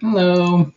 Hello.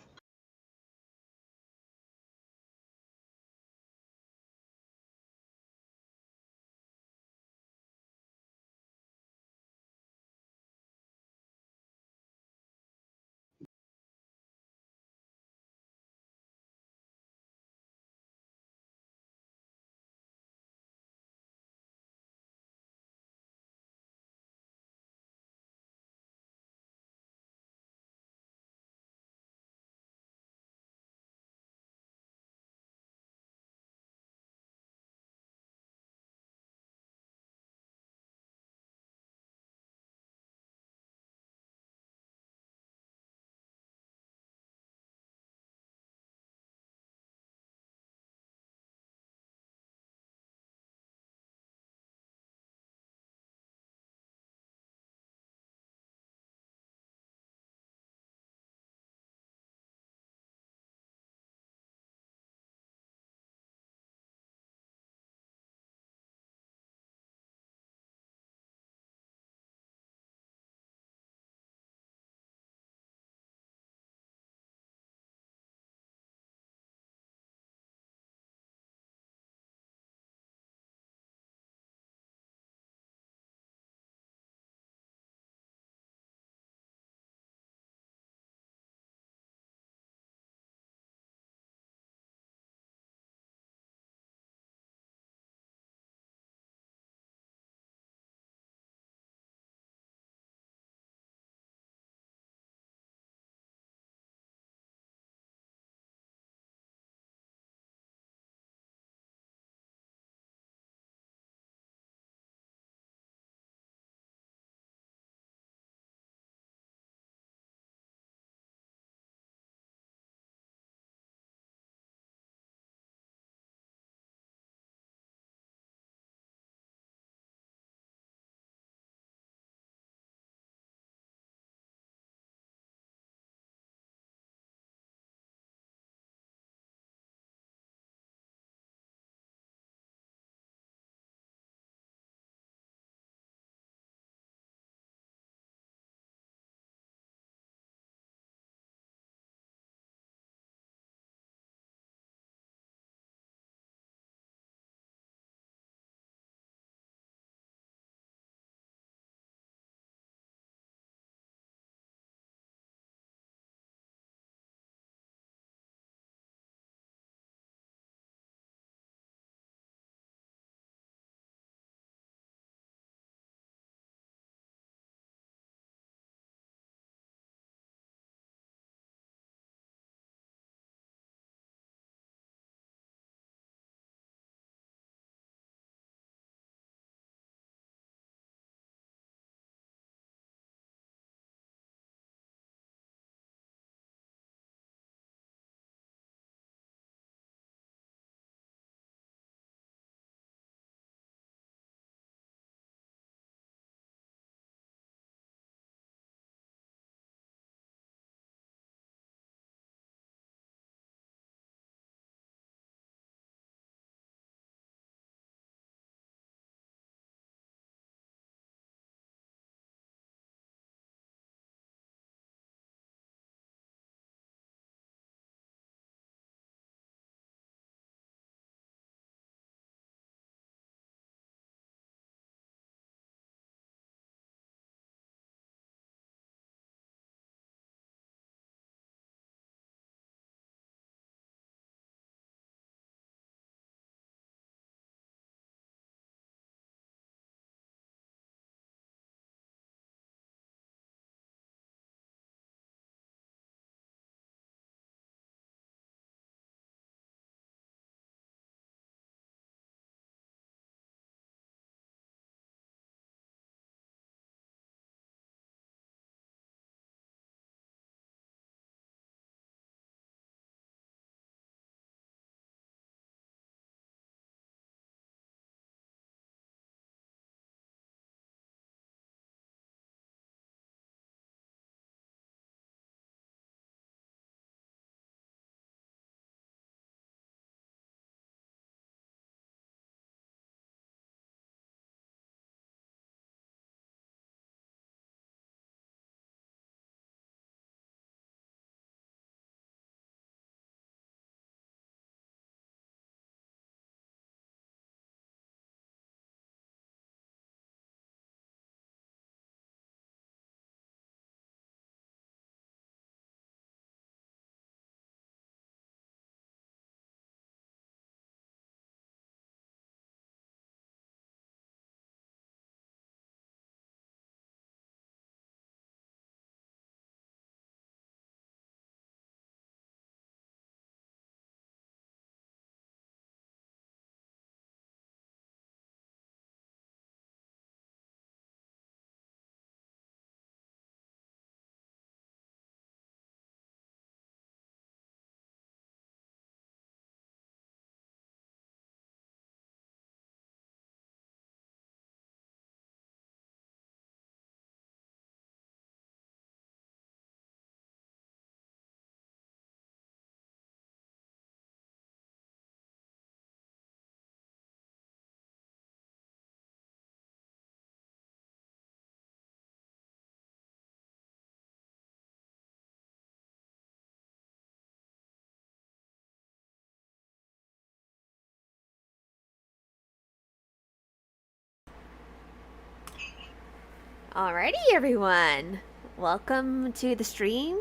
Alrighty, everyone. Welcome to the stream.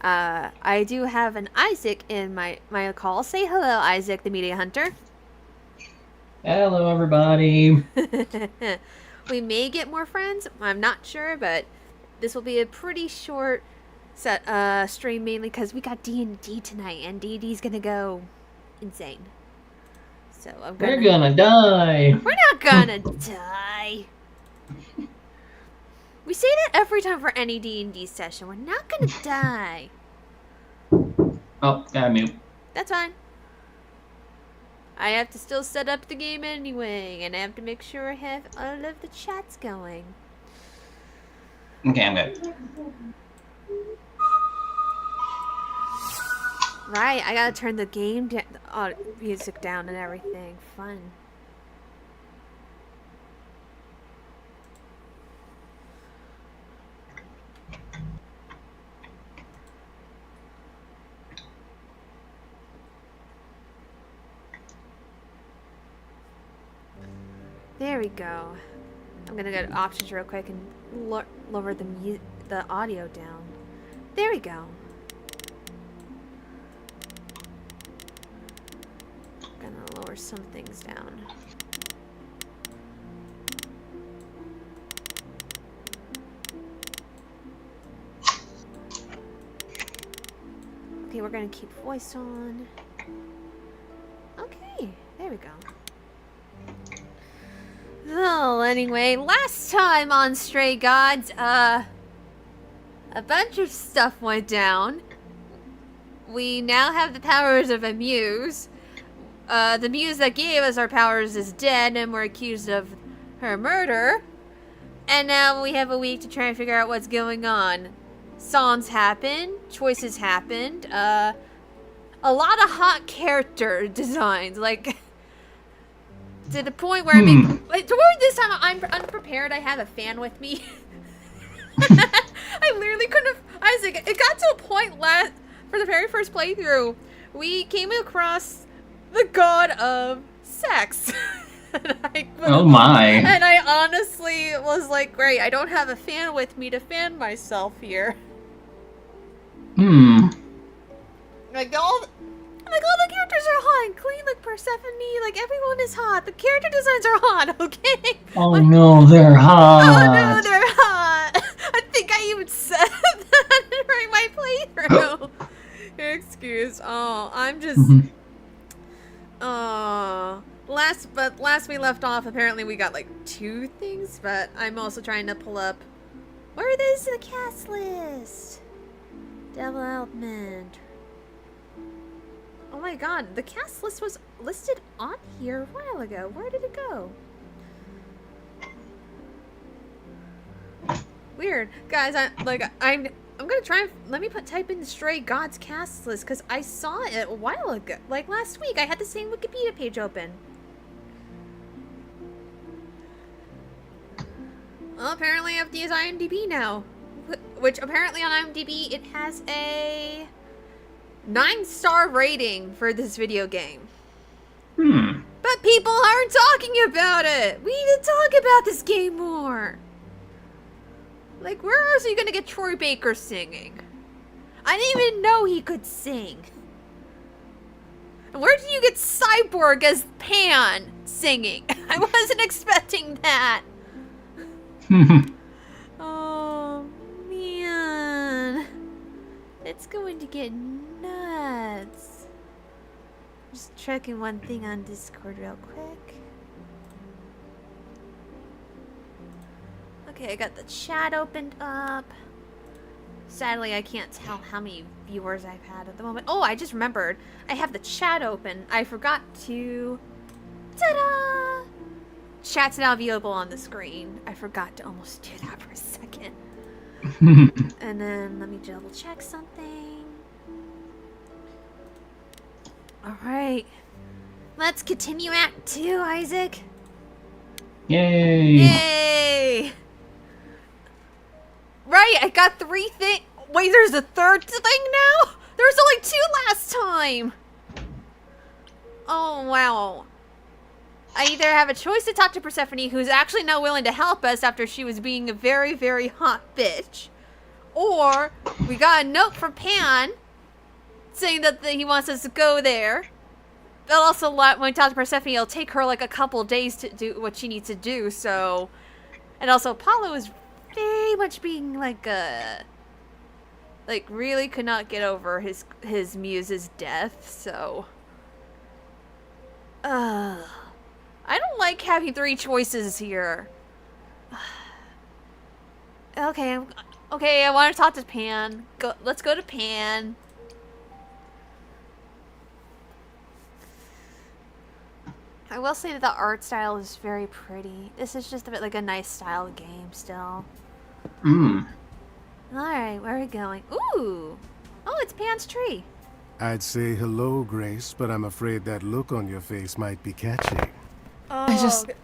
I do have an Isaac in my call. Say hello, Isaac, the media hunter. Hello, everybody. We may get more friends. I'm not sure, but this will be a pretty short stream, mainly because we got D&D tonight, and D&D's gonna go insane. So We're gonna die. We're not gonna die. We say that every time for any D&D session. We're not gonna die. Oh, got mute. That's fine. I have to still set up the game anyway, and I have to make sure I have all of the chats going. Okay, I'm good. Right, I gotta turn the game music down and everything. Fun. There we go. I'm gonna go to options real quick and lower the audio down. There we go. Gonna lower some things down. Okay, we're gonna keep voice on. Okay, there we go. Well, anyway, last time on Stray Gods, a bunch of stuff went down. We now have the powers of a muse. The muse that gave us our powers is dead, and we're accused of her murder. And now we have a week to try and figure out what's going on. Songs happened, choices happened, a lot of hot character designs, like... To the point where toward this time I'm unprepared. I have a fan with me. I literally couldn't have. Isaac, it got to a point for the very first playthrough, we came across the god of sex. Oh my! And I honestly was like, great. I don't have a fan with me to fan myself here. Like all the characters are hot, clean, like Persephone, like everyone is hot. The character designs are hot, okay? Oh no, they're hot. Oh no, they're hot. I think I even said that during my playthrough. Your excuse. Oh, I'm just. Oh, last we left off, apparently we got like 2 things, but I'm also trying to pull up. Where is the cast list? Development. Oh my god, the cast list was listed on here a while ago. Where did it go? Weird. Guys, I'm gonna try and let me type in the Stray Gods cast list because I saw it a while ago. Like last week, I had the same Wikipedia page open. Well, apparently I have to use IMDb now. Which apparently on IMDb it has a 9-star rating for this video game. But people aren't talking about it. We need to talk about this game more. Like, where else are you gonna get Troy Baker singing? I didn't even know he could sing. And where did you get Cyborg as Pan singing? I wasn't expecting that. Oh, man. It's going to get nuts. Just checking one thing on Discord real quick. Okay, I got the chat opened up. Sadly, I can't tell how many viewers I've had at the moment. Oh, I just remembered. I have the chat open. I forgot to... Ta-da! Chat's now available on the screen. I forgot to almost do that for a second. And then let me double check something. Alright. Let's continue Act 2, Isaac. Yay! Yay! Right, I got 3 things. Wait, there's a 3rd thing now? There was only 2 last time. Oh, wow. I either have a choice to talk to Persephone, who's actually not willing to help us after she was being a very, very hot bitch, or we got a note from Pan saying that he wants us to go there. But also, when we talk to Persephone, it'll take her like a couple days to do what she needs to do. So, and also Apollo is very much being like really could not get over his muse's death. So, I don't like having 3 choices here. Okay, I want to talk to Pan. Let's go to Pan. I will say that the art style is very pretty. This is just a bit like a nice style game still. Alright, where are we going? Ooh! Oh, it's Pan's tree. I'd say hello, Grace, but I'm afraid that look on your face might be catching. Oh,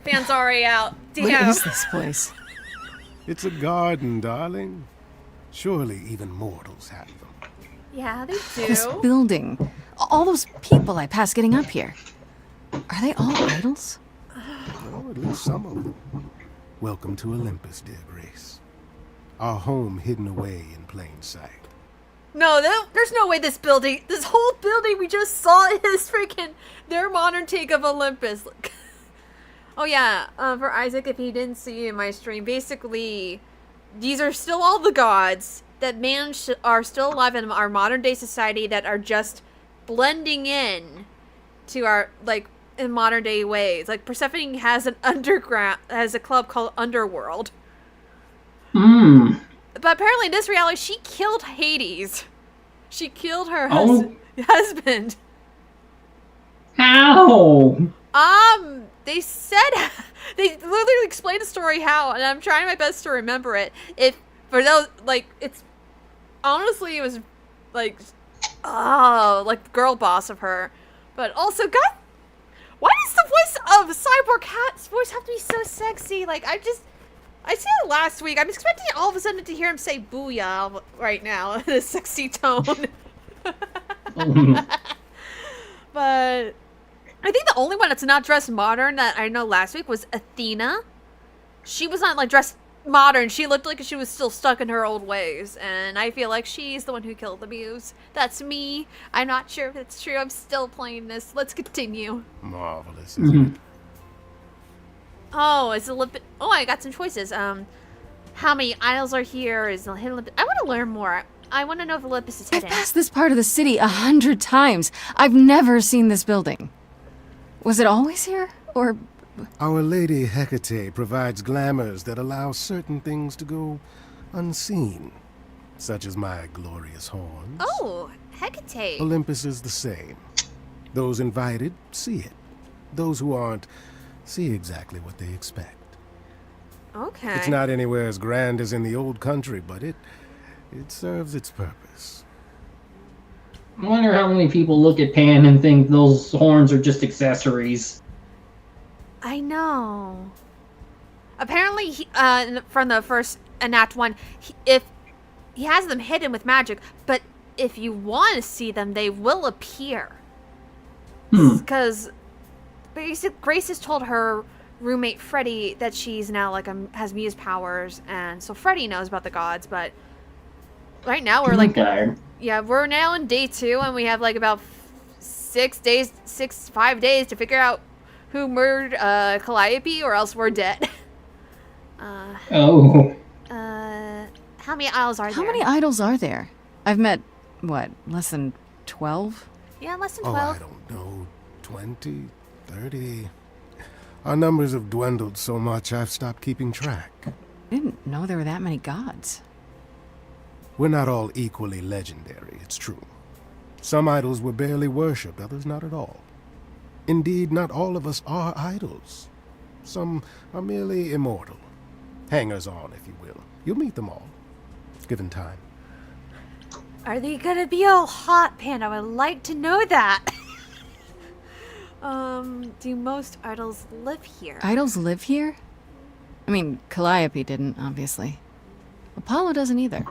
Pan's already out. Damn. What is this place? It's a garden, darling. Surely even mortals have them. Yeah, they do. This building. All those people I pass getting up here. Are they all idols? Oh, at least some of them. Welcome to Olympus, dear Grace. Our home hidden away in plain sight. No, there's no way this whole building we just saw is freaking their modern take of Olympus. Oh yeah, for Isaac, if he didn't see in my stream, basically, these are still all the gods that are still alive in our modern day society that are just blending in to our, like, in modern day ways. Like, Persephone has a club called Underworld. But apparently in this reality, she killed Hades. She killed her husband. How? They said, they literally explained the story how, and I'm trying my best to remember it. For those, like, honestly, it was, like, like, girl boss of her. But also, God, why does the voice of Cyborg Cat's voice have to be so sexy? Like, I said it last week. I'm expecting all of a sudden to hear him say booyah right now in a sexy tone. But I think the only one that's not dressed modern that I know last week was Athena. She was not, like, dressed modern. She looked like she was still stuck in her old ways. And I feel like she's the one who killed the muse. That's me. I'm not sure if it's true. I'm still playing this. Let's continue. Marvelous, isn't it? Oh, it's Olympus. Oh, I got some choices. How many idols are here? Is the hidden Olympus? I want to learn more. I want to know if Olympus is I've hidden. passed this part of the city 100 times. I've never seen this building. Was it always here? Or... Our Lady Hecate provides glamours that allow certain things to go unseen, such as my glorious horns. Oh, Hecate. Olympus is the same. Those invited see it. Those who aren't see exactly what they expect. Okay. It's not anywhere as grand as in the old country, but it serves its purpose. I wonder how many people look at Pan and think those horns are just accessories. I know. Apparently, from the first Act 1, if he has them hidden with magic, but if you want to see them, they will appear. Because Grace has told her roommate Freddie that she's now like has muse powers, and so Freddie knows about the gods. But right now we're like, we're now in day 2, and we have like about 5 days to figure out who murdered Calliope, or else we're dead. How many idols are there? How many idols are there? I've met, what, less than 12? Yeah, less than 12. Oh, I don't know. 20, 30. Our numbers have dwindled so much I've stopped keeping track. I didn't know there were that many gods. We're not all equally legendary, it's true. Some idols were barely worshipped, others not at all. Indeed, not all of us are idols. Some are merely immortal. Hangers-on, if you will. You'll meet them all, given time. Are they gonna be all hot, Pan? I would like to know that. Do most idols live here? Idols live here? I mean, Calliope didn't, obviously. Apollo doesn't either.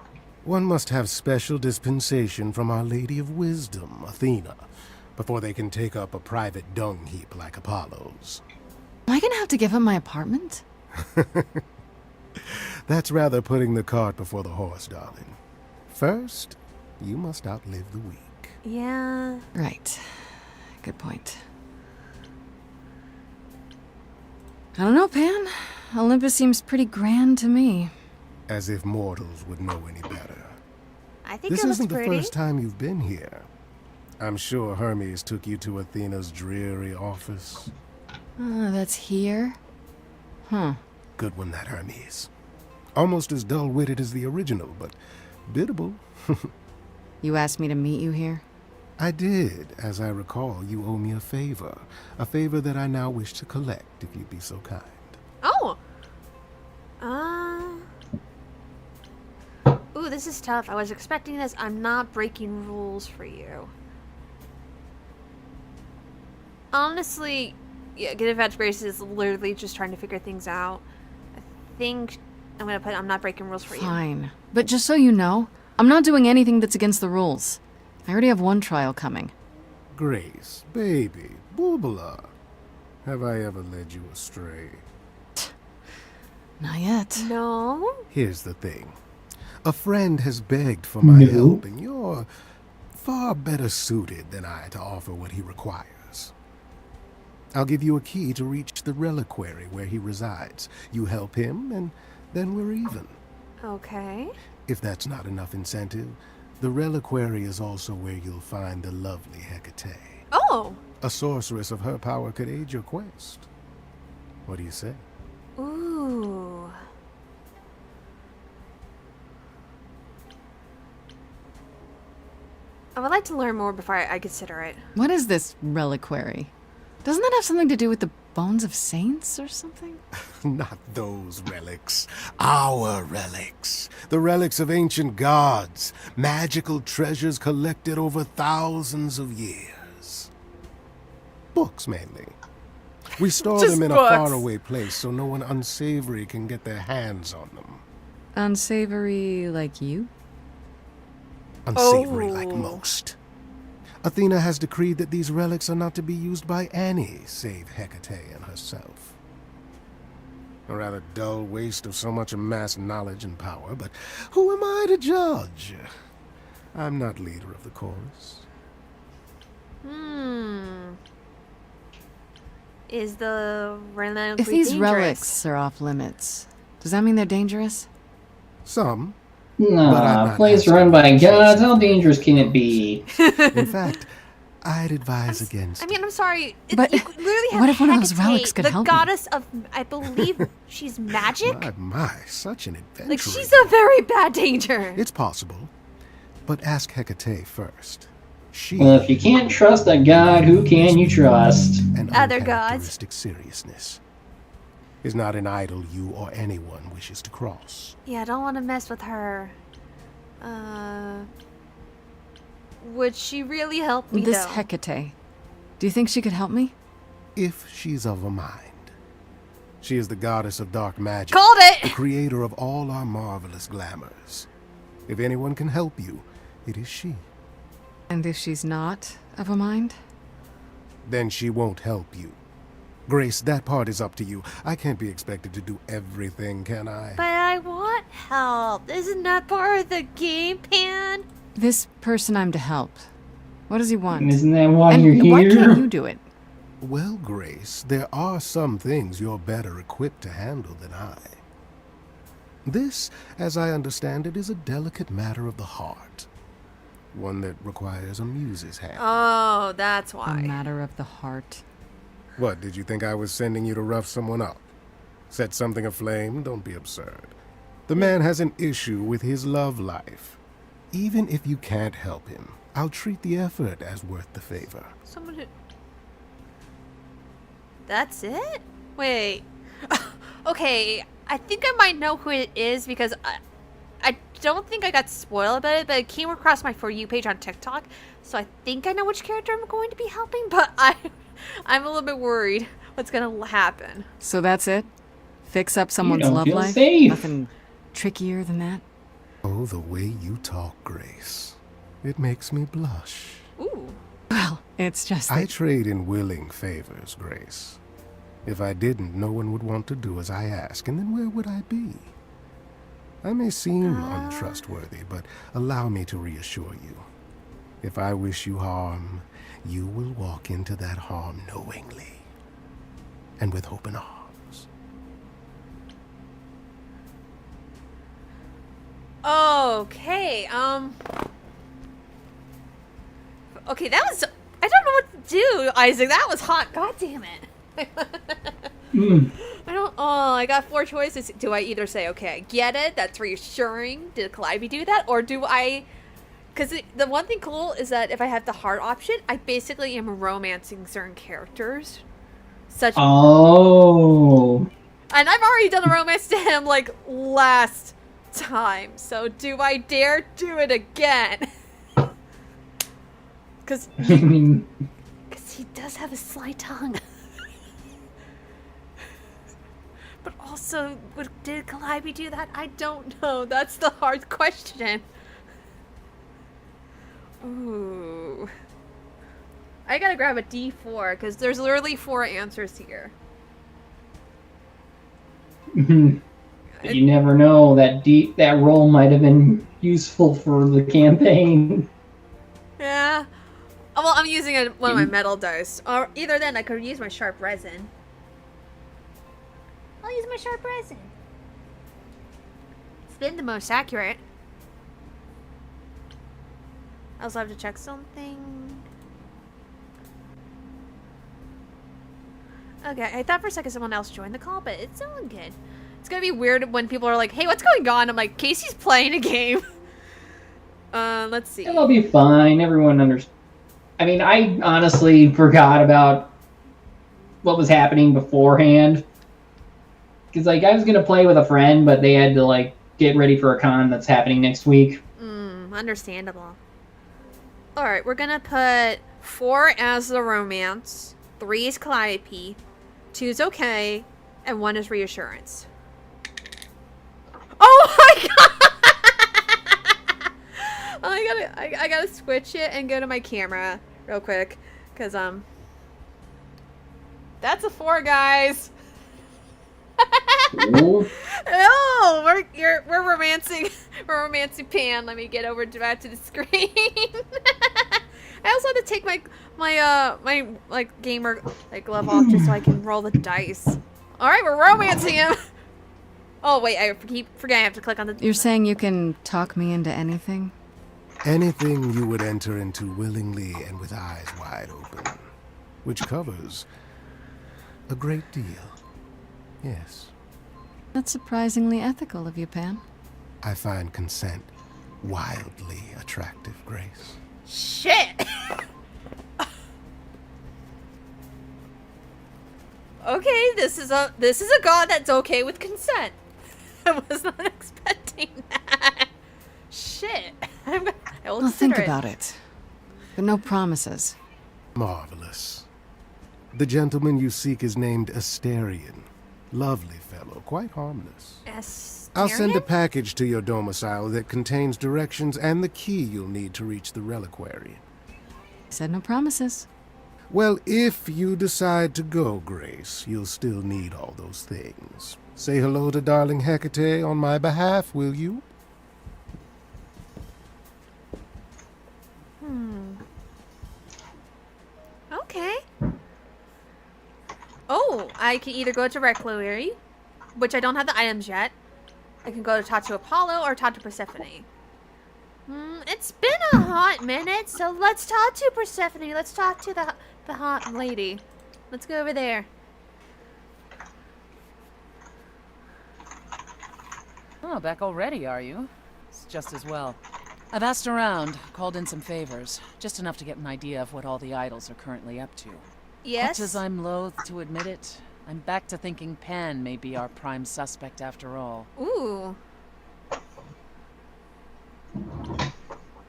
One must have special dispensation from Our Lady of Wisdom, Athena, before they can take up a private dung heap like Apollo's. Am I gonna have to give up my apartment? That's rather putting the cart before the horse, darling. First, you must outlive the week. Yeah. Right. Good point. I don't know, Pan. Olympus seems pretty grand to me. As if mortals would know any better. I think This it looks isn't the pretty. first time you've been here. I'm sure Hermes took you to Athena's dreary office. That's here? Huh. Good one, that Hermes. Almost as dull-witted as the original, but biddable. You asked me to meet you here? I did. As I recall, you owe me a favor. A favor that I now wish to collect, if you'd be so kind. Oh. Ooh, this is tough. I was expecting this. I'm not breaking rules for you. Honestly, yeah, Get Advanced Grace is literally just trying to figure things out. I think I'm gonna put I'm not breaking rules for you. Fine. But just so you know, I'm not doing anything that's against the rules. I already have one trial coming. Grace, baby, Boobala. Have I ever led you astray? Not yet. No. Here's the thing. A friend has begged for my No. help, and you're far better suited than I to offer what he requires. I'll give you a key to reach the reliquary where he resides. You help him, and then we're even. Okay. If that's not enough incentive, the reliquary is also where you'll find the lovely Hecate. Oh. A sorceress of her power could aid your quest. What do you say? Ooh. I would like to learn more before I consider it. What is this reliquary? Doesn't that have something to do with the bones of saints or something? Not those relics. Our relics. The relics of ancient gods. Magical treasures collected over thousands of years. Books, mainly. We store Just them in books. a faraway place so no one unsavory can get their hands on them. Unsavory like you? Unsavory like Oh. most. Athena has decreed that these relics are not to be used by any save Hecate and herself. A rather dull waste of so much amassed knowledge and power, but who am I to judge? I'm not leader of the chorus. Is the relic If these dangerous? relics are off limits, does that mean they're dangerous? Some. But I'm Nah, not place asking run by you to gods, say how dangerous can it be? In fact, I'd advise against I mean, I'm sorry. But you literally have what if one of those Hecate, relics could the help me? goddess of, I believe, she's magic. my, such an adventure. Like she's a very bad danger. It's possible. But ask Hecate first. She Well, if you can't trust a god, who can you trust? an Other gods. uncharacteristic seriousness is not an idol you or anyone wishes to cross. Yeah, I don't want to mess with her. Would she really help me This though? Hecate. Do you think she could help me? If she's of a mind. She is the goddess of dark magic, Called the it. creator of all our marvelous glamours. If anyone can help you, it is she. And if she's not of a mind? Then she won't help you. Grace, that part is up to you. I can't be expected to do everything, can I? But I want help. Isn't that part of the game, Pan? This person I'm to help. What does he want? Isn't that why And you're why here? can't you do it? Well, Grace, there are some things you're better equipped to handle than I. This, as I understand it, is a delicate matter of the heart. One that requires a muse's hand. Oh, that's A why. matter of the heart. What, did you think I was sending you to rough someone up? Set something aflame? Don't be absurd. The man has an issue with his love life. Even if you can't help him, I'll treat the effort as worth the favor. Someone who... That's it? Wait. Okay, I think I might know who it is because I don't think I got spoiled about it, but it came across my For You page on TikTok, so I think I know which character I'm going to be helping, but I'm a little bit worried what's gonna happen. So that's it? Fix up someone's don't love feel life? safe. Nothing trickier than that? Oh, the way you talk, Grace. It makes me blush. Ooh. Well, it's just I that... trade in willing favors, Grace. If I didn't, no one would want to do as I ask, and then where would I be? I may seem untrustworthy, but allow me to reassure you. If I wish you harm, you will walk into that harm knowingly and with open arms. Okay, okay, that was... I don't know what to do, Isaac. That was hot. God damn it. I don't... Oh, I got 4 choices. Do I either say, okay, I get it, that's reassuring, did Calliope do that? Or do I... Because the one thing cool is that if I have the hard option, I basically am romancing certain characters. Such... Oh. And I've already done a romance to him, like, last time. So do I dare do it again? Because I mean, he does have a sly tongue. But also, did Calliope do that? I don't know. That's the hard question. Ooh. I gotta grab a D4, because there's literally 4 answers here. but you never know. That role might have been useful for the campaign. Yeah. Oh, well, I'm using one of my metal dice. Or either then, I could use my sharp resin. I'll use my sharp resin. It's been the most accurate. I also have to check something. Okay, I thought for a second someone else joined the call, but it's all good. It's gonna be weird when people are like, hey, what's going on? I'm like, Casey's playing a game. Let's see. It'll be fine. Everyone understands. I mean, I honestly forgot about what was happening beforehand. Because, like, I was going to play with a friend, but they had to, like, get ready for a con that's happening next week. Understandable. Alright, we're gonna put 4 as the romance, 3 is Calliope, 2 is okay, and 1 is reassurance. Oh my god! I gotta switch it and go to my camera real quick, cause that's a 4, guys. Ooh. Oh, we're romancing. We're romancing Pan. Let me get over back to the screen. I also had to take my like gamer glove off just so I can roll the dice. All right, we're romancing him. Oh wait, I keep forgetting I have to click on the. You're saying you can talk me into anything? Anything you would enter into willingly and with eyes wide open, which covers a great deal. Yes. That's surprisingly ethical of you, Pan. I find consent wildly attractive, Grace. Shit. Okay, this is a god that's okay with consent. I was not expecting that. Shit. I will I'll consider think about it. But no promises. Marvelous. The gentleman you seek is named Asterion. Lovely fellow, quite harmless. I'll send a package to your domicile that contains directions and the key you'll need to reach the reliquary. Said no promises. Well, if you decide to go, Grace, you'll still need all those things. Say hello to darling Hecate on my behalf, will you? Okay. Oh, I can either go to Reliquary, which I don't have the items yet. I can go to talk to Apollo or talk to Persephone. It's been a hot minute, so let's talk to Persephone. Let's talk to the hot lady. Let's go over there. Oh, back already, are you? It's just as well. I've asked around, called in some favors, just enough to get an idea of what all the idols are currently up to. Yes? Much as I'm loath to admit it, I'm back to thinking Pan may be our prime suspect after all. Ooh.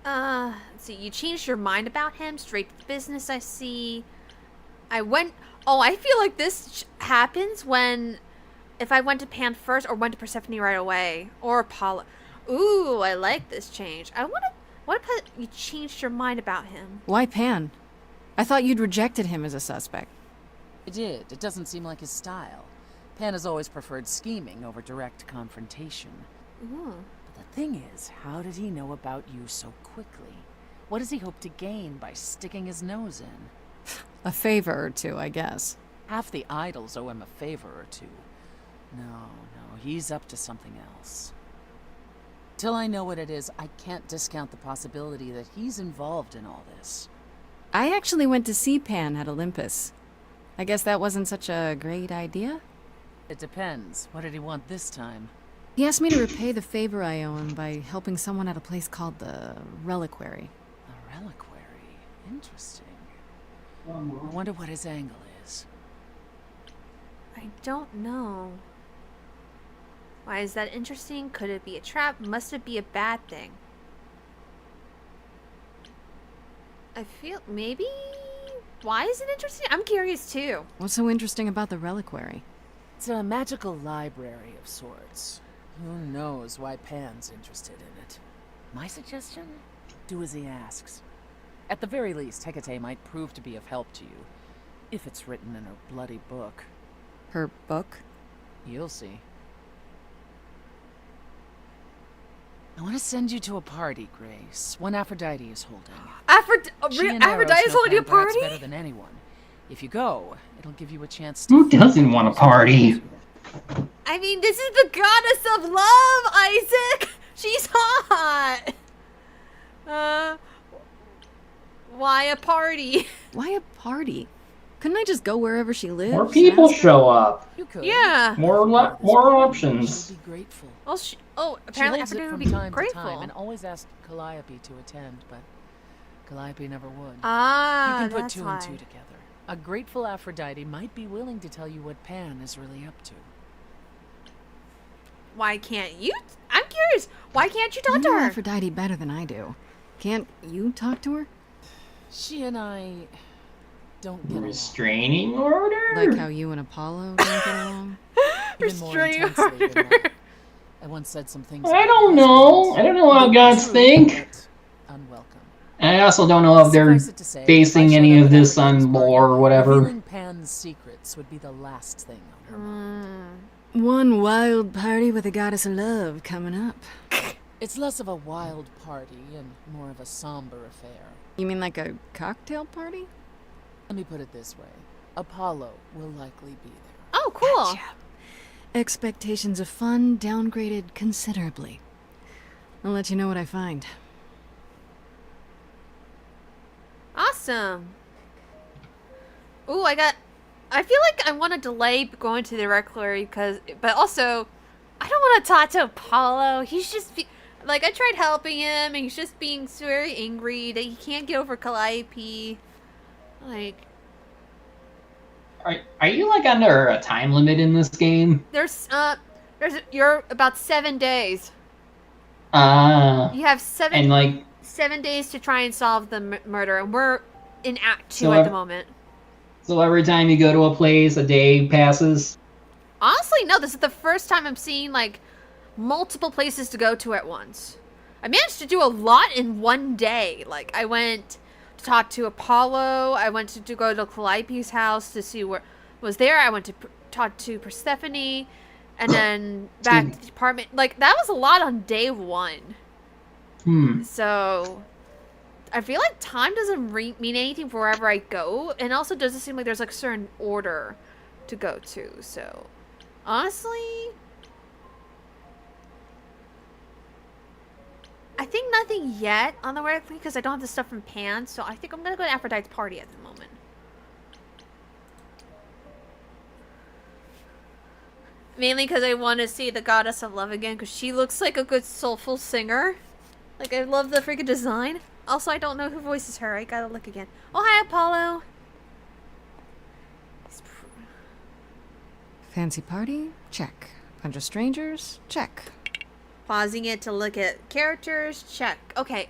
Let's see, you changed your mind about him, straight to business, I see. I feel like this happens when, if I went to Pan first or went to Persephone right away, or Apollo. Ooh, I like this change. What if you changed your mind about him? Why Pan? I thought you'd rejected him as a suspect. It did. It doesn't seem like his style. Pan has always preferred scheming over direct confrontation. Ooh. But the thing is, how did he know about you so quickly? What does he hope to gain by sticking his nose in? A favor or two, I guess. Half the idols owe him a favor or two. No, he's up to something else. Till I know what it is, I can't discount the possibility that he's involved in all this. I actually went to see Pan at Olympus. I guess that wasn't such a great idea? It depends. What did he want this time? He asked me to repay the favor I owe him by helping someone at a place called the Reliquary. A reliquary. Interesting. I wonder what his angle is. I don't know. Why is that interesting? Could it be a trap? Must it be a bad thing? I feel maybe. Why is it interesting? I'm curious too. What's so interesting about the Reliquary? It's a magical library of sorts. Who knows why Pan's interested in it? My suggestion? Do as he asks. At the very least, Hecate might prove to be of help to you. If it's written in her bloody book. Her book? You'll see. I want to send you to a party, Grace. One Aphrodite is holding. She and Eros Aphrodite's know holding a Pan perhaps party? better than anyone. If you go, it'll give you a chance Who to... doesn't want a party? I mean, this is the goddess of love, Isaac! She's hot! Why a party? Why a party? Couldn't I just go wherever she lives? More and people ask her? show up. You could. Yeah. More options. She'll be grateful. Well, apparently she holds it Aphrodite from would be time grateful. to time and always asked Calliope to attend, but Calliope never would. Ah, You can put that's two why. and two together. A grateful Aphrodite might be willing to tell you what Pan is really up to. Why can't you? I'm curious. Why can't you talk You to know her? Aphrodite better than I do. Can't you talk to her? She and I don't get along. Restraining order? Like how you and Apollo don't get along? Even more Restraining intensely than order. that. I once said some things. I about don't her know. husband. I don't know how They were gods true, think. but unwelcome. And I also don't know if they're Suffice it to say, if I basing showed any up of at this Aphrodite's on party, lore or whatever. revealing Pan's secrets would be the last thing on her mind. One wild party with a goddess of love coming up. It's less of a wild party and more of a somber affair. You mean like a cocktail party? Let me put it this way. Apollo will likely be there. Oh, cool. Gotcha. Expectations of fun downgraded considerably. I'll let you know what I find. Awesome. Ooh, I feel like I want to delay going to the Reliquary but also, I don't want to talk to Apollo. He's just, I tried helping him, and he's just being very angry that he can't get over Calliope. Are you like under a time limit in this game? You're about 7 days. And You have 7 like, 7 days to try and solve the murder, and we're in Act 2 So at the moment. so every time you go to a place, a day passes. Honestly, no, this is the first time I'm seeing, multiple places to go to at once. I managed to do a lot in one day. I went to talk to Apollo, I went to go to Calliope's house to see what was there, I went to talk to Persephone, and then back to the apartment. That was a lot on day 1. So, I feel like time doesn't mean anything wherever I go, and also doesn't seem like there's a certain order to go to, so... Honestly, I think nothing yet on the Reliquary because I don't have the stuff from Pan, so I think I'm gonna go to Aphrodite's party at the moment. Mainly because I want to see the Goddess of Love again because she looks like a good soulful singer. I love the freaking design. Also, I don't know who voices her. I gotta look again. Oh, hi, Apollo. Fancy party? Check. Bunch of strangers? Check. Pausing it to look at characters. Check. Okay.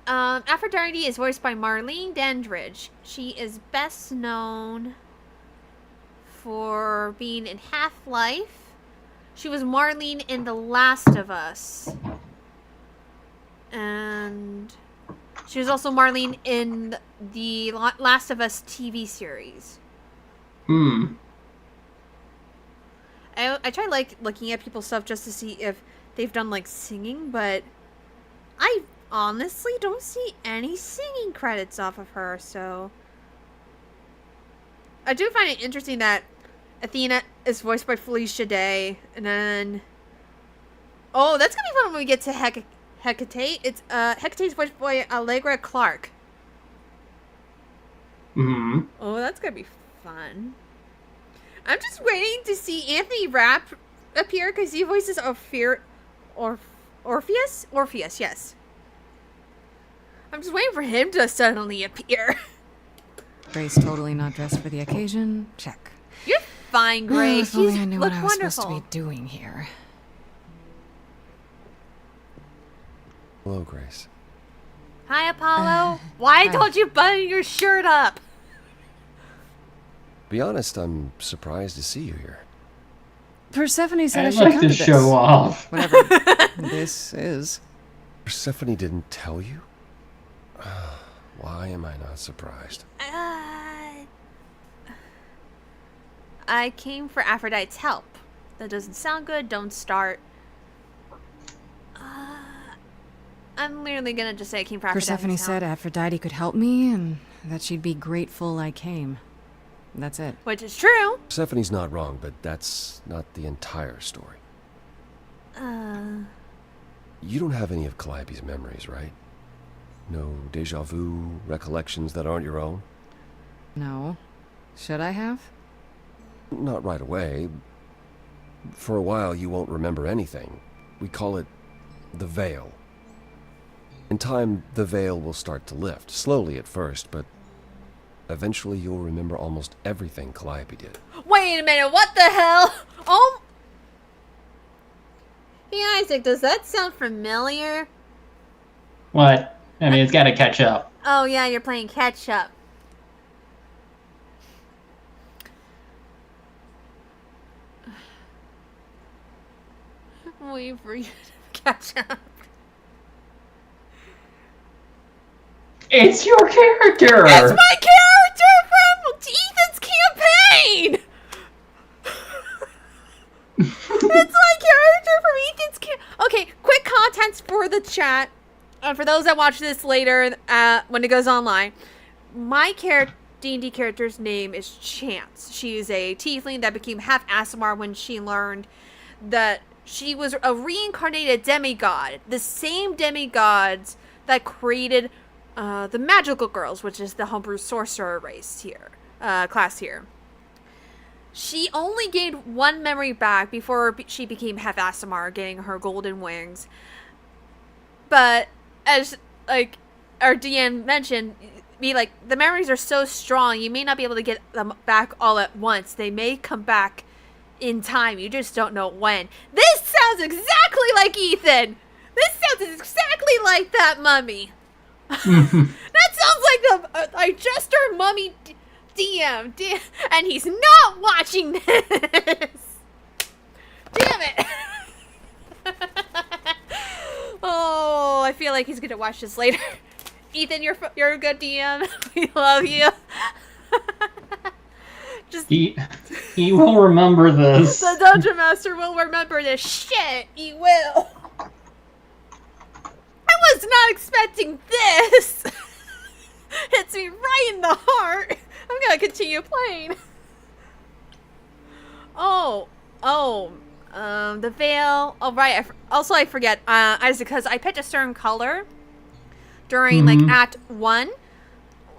Aphrodite is voiced by Marlene Dandridge. She is best known for being in Half-Life. She was Marlene in The Last of Us. And she was also Marlene in the Last of Us TV series. Hmm. I try like looking at people's stuff just to see if they've done like singing, but I honestly don't see any singing credits off of her, so I do find it interesting that Athena is voiced by Felicia Day, and then oh, that's gonna be fun when we get to Hecate. It's Hecate's voiced by Allegra Clark. Hmm. Oh, that's gonna be fun. I'm just waiting to see Anthony Rapp appear because he voices Orpheus. Orpheus, yes. I'm just waiting for him to suddenly appear. Grace totally not dressed for the occasion. Check. You're fine, Grace. If only You I knew look what I was wonderful. supposed to be doing here. Hello, Grace. Hi, Apollo. Why hi. don't you button your shirt up? Be honest, I'm surprised to see you here. Persephone said I I'd should like come to to this. show off. Whatever this is. Persephone didn't tell you? Why am I not surprised? I came for Aphrodite's help. That doesn't sound good. Don't start. I'm literally gonna just say I came for Aphrodite's Persephone help. said Aphrodite could help me and that she'd be grateful I came. That's it. Which is true. Persephone's not wrong, but that's not the entire story. You don't have any of Calliope's memories, right? No deja vu, recollections that aren't your own? No. Should I have? Not right away. For a while, you won't remember anything. We call it the veil. In time, the veil will start to lift, slowly at first, but eventually you'll remember almost everything Calliope did. Wait a minute, what the hell? Oh! Hey, Isaac, does that sound familiar? What? I mean, it's got to catch up. Oh, yeah, you're playing catch up. Wait for you to catch up. It's your character. It's my character from Ethan's campaign! It's my character from Ethan's Okay, quick context for the chat. For those that watch this later, when it goes online. My D&D character's name is Chance. She is a tiefling that became half Aasimar when she learned that she was a reincarnated demigod. The same demigods that created the magical girls, which is the homebrew sorcerer race here, class here. She only gained one memory back before she became half Aasimar, getting her golden wings. But as like our DM mentioned, the memories are so strong, you may not be able to get them back all at once. They may come back in time. You just don't know when. This sounds exactly like Ethan. This sounds exactly like that mummy. That sounds like the Jester Mummy DM. And he's not watching this. Damn it. Oh, I feel like he's gonna watch this later. Ethan, you're a good DM. We love you. Just He will remember this. the Dungeon Master will remember this shit. He will. I was not expecting this. Hits me right in the heart. I'm gonna continue playing. The veil. Oh, right. I forget. Because I picked a certain color during like Act 1.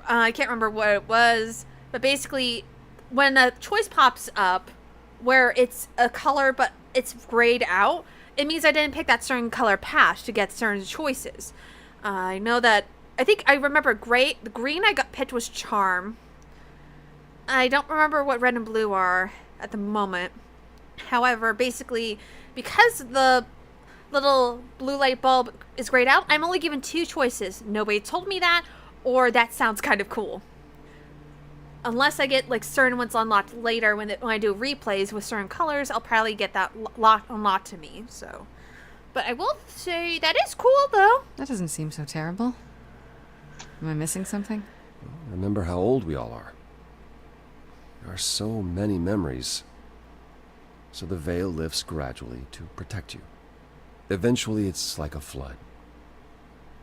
I can't remember what it was, but basically, when a choice pops up where it's a color but it's grayed out, it means I didn't pick that certain color path to get certain choices. I know that. I think I remember gray. The green I got picked was charm. I don't remember what red and blue are at the moment. However, basically, because the little blue light bulb is grayed out, I'm only given 2 choices. Nobody told me that, or that sounds kind of cool. Unless I get like certain ones unlocked later when I do replays with certain colors, I'll probably get that unlocked to me. So, but I will say that is cool though. That doesn't seem so terrible. Am I missing something? Remember how old we all are. are so many memories. So the veil lifts gradually to protect you. Eventually, it's like a flood.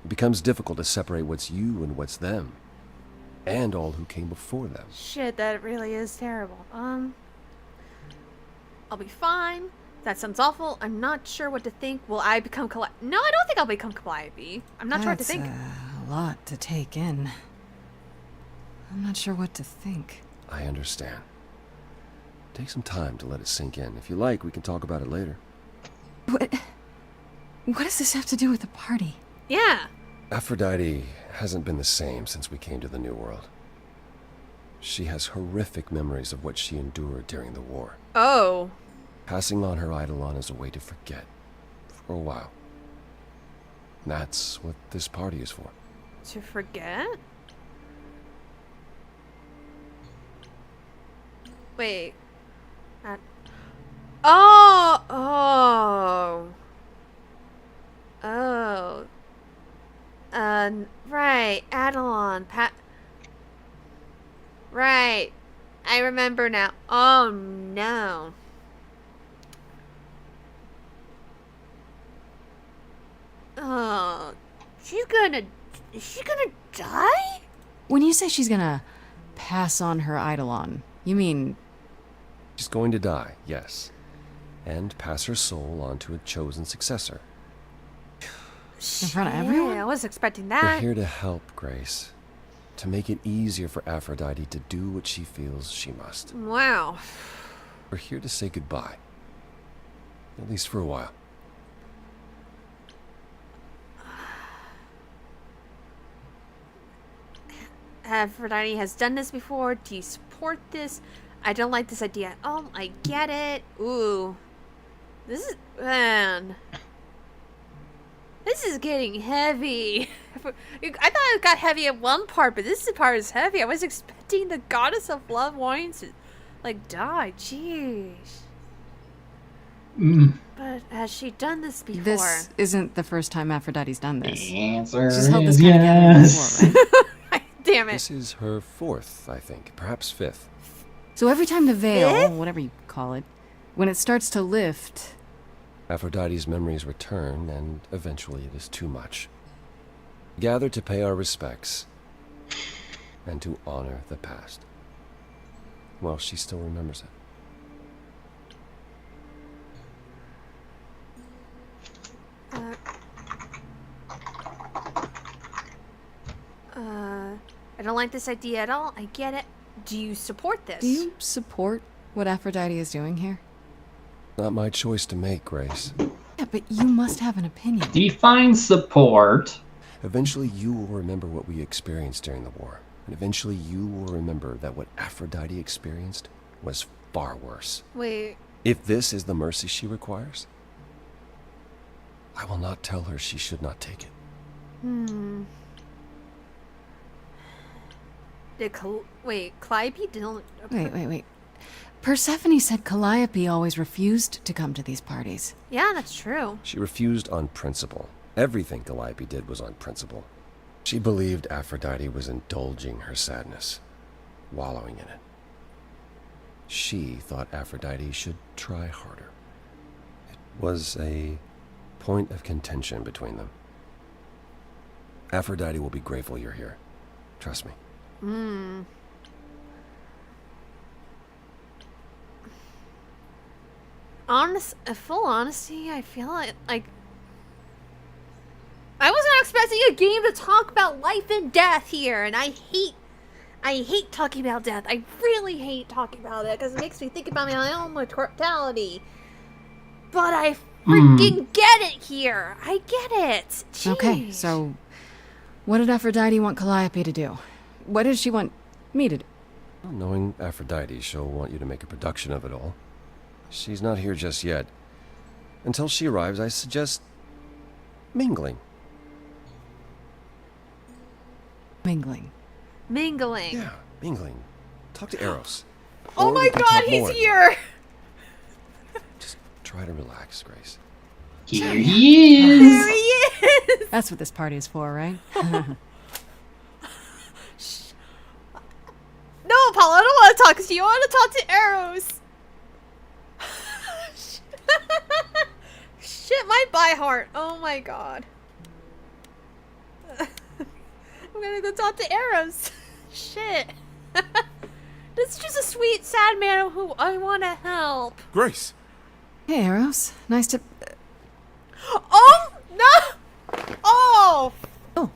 It becomes difficult to separate what's you and what's them, and all who came before them. Shit, that really is terrible. I'll be fine. That sounds awful. I'm not sure what to think. Will I become No, I don't think I'll become Calliope. I'm not sure what to think. A lot to take in. I'm not sure what to think. I understand. Take some time to let it sink in. If you like, we can talk about it later. What does this have to do with the party? Yeah. Aphrodite hasn't been the same since we came to the New World. She has horrific memories of what she endured during the war. Oh. Passing on her Eidolon is a way to forget, for a while. That's what this party is for. To forget? Wait. Oh! Oh. Oh. Right. Adelon. Right. I remember now. Oh, no. Oh. Is she gonna die? When you say she's gonna pass on her Eidolon, you mean... She's going to die, yes. And pass her soul on to a chosen successor. In front of everyone? Yeah, I was expecting We're that. here to help, Grace. To make it easier for Aphrodite to do what she feels she must. Wow. We're here to say goodbye. At least for a while. Aphrodite has done this before. Do you support this? I don't like this idea at all. I get it. Ooh. This is... Man. This is getting heavy. I thought it got heavy at one part, but this part is heavy. I was expecting the goddess of love wanting to, like, die. Jeez. But has she done this before? This isn't the first time Aphrodite's done this. The answer She's held this is kind of gathering yes. before, right? Damn it. This is her fourth, I think. Perhaps fifth. So every time the veil, Fifth? whatever you call it, when it starts to lift... Aphrodite's memories return, and eventually it is too much. Gather to pay our respects, and to honor the past. Well, she still remembers it. I don't like this idea at all. I get it. Do you support this? Do you support what Aphrodite is doing here? Not my choice to make, Grace. Yeah, but you must have an opinion. Define support. Eventually you will remember what we experienced during the war. And eventually you will remember that what Aphrodite experienced was far worse. Wait. If this is the mercy she requires, I will not tell her she should not take it. Wait, Calliope didn't... Wait. Persephone said Calliope always refused to come to these parties. Yeah, that's true. She refused on principle. Everything Calliope did was on principle. She believed Aphrodite was indulging her sadness, wallowing in it. She thought Aphrodite should try harder. It was a point of contention between them. Aphrodite will be grateful you're here. Trust me. Full honesty, I feel like I wasn't expecting a game to talk about life and death here, and I hate talking about death. I really hate talking about it because it makes me think about my own mortality. But I freaking get it here. I get it. Jeez. Okay, so what did Aphrodite want Calliope to do? What did she want me to do? Well, knowing Aphrodite, she'll want you to make a production of it all. She's not here just yet. Until she arrives, I suggest mingling. Mingling. Mingling. Yeah, mingling. Talk to Eros. Oh Or my we can god, talk he's more. here! Just try to relax, Grace. Here he is. There he is! That's what this party is for, right? No, Paul, I don't want to talk do you want to talk to Eros? Shit, my by heart. Oh my god. I'm gonna go talk to Eros. Shit. This is just a sweet, sad man who I want to help. Grace! Hey, Eros. Nice to... Oh no! Oh, Oh,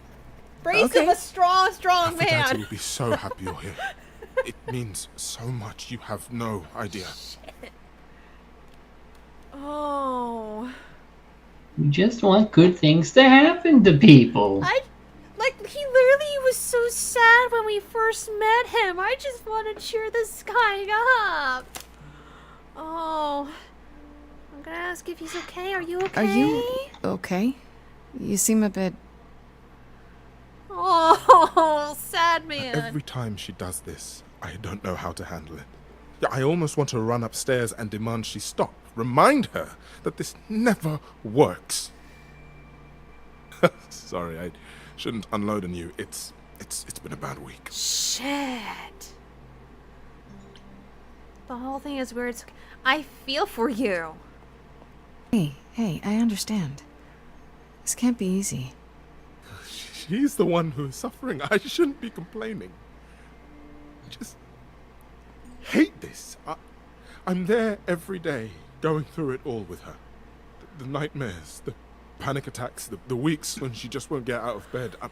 brace okay. of a strong, strong Aphrodite man. would be so happy you're here. It means so much, you have no idea. Oh, We just want good things to happen to people. he literally was so sad when we first met him. I just want to cheer this guy up. Oh, I'm gonna ask if he's okay. Are you okay? are you okay? You seem a bit... Oh, sad man. Every time she does this, I don't know how to handle it. Yeah, I almost want to run upstairs and demand she stop. Remind her that this never works. Sorry, I shouldn't unload on you. It's been a bad week. Shit. The whole thing is weird. I feel for you. Hey, I understand. This can't be easy. She's the one who is suffering. I shouldn't be complaining. I just hate this. I'm there every day, going through it all with her. The nightmares, the panic attacks, the weeks when she just won't get out of bed. I'm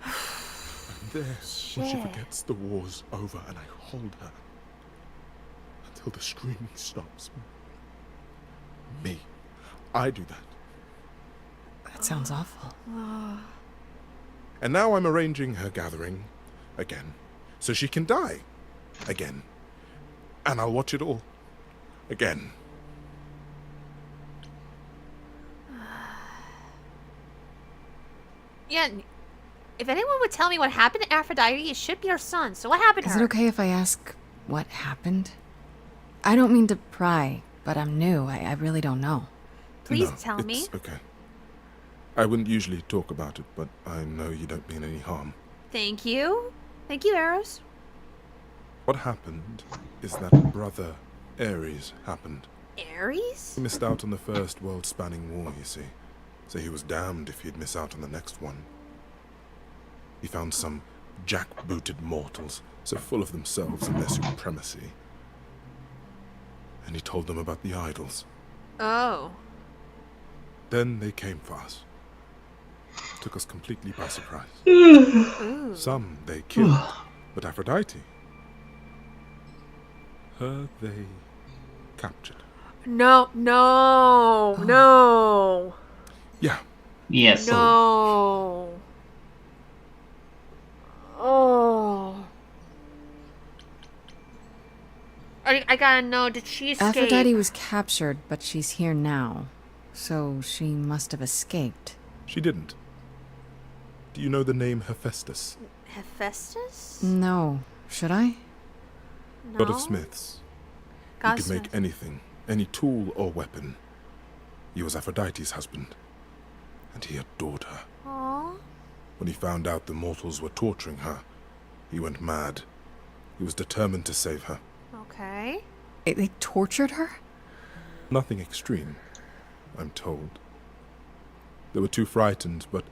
there when she Shit. forgets the war's over, and I hold her until the screaming stops. Me. I do that. That sounds awful. And now I'm arranging her gathering again, so she can die again. And I'll watch it all again. Yeah, if anyone would tell me what happened to Aphrodite, it should be our son. So what happened to Is her? it okay if I ask what happened? I don't mean to pry, but I'm new. I really don't know. Please No, tell me. it's okay. I wouldn't usually talk about it, but I know you don't mean any harm. Thank you. Thank you, Eros. What happened is that Brother Ares happened. Ares? He missed out on the first world-spanning war, you see. So he was damned if he'd miss out on the next one. He found some jack-booted mortals, so full of themselves and their supremacy. And he told them about the idols. Oh. Then they came for us. Took us completely by surprise. Ooh. Some they killed, but Aphrodite, her they captured. No, no, no, Yeah, Yes. no. Oh. I gotta know, did she escape? Aphrodite was captured, but she's here now. So she must have escaped. she didn't. Do you know the name Hephaestus? Hephaestus? No. Should I? No. God of smiths. He could make Godsmith. anything, any tool or weapon. He was Aphrodite's husband, and he adored her. Aw. When he found out the mortals were torturing her, he went mad. He was determined to save her. Okay. They tortured her? Nothing extreme, I'm told. They were too frightened, but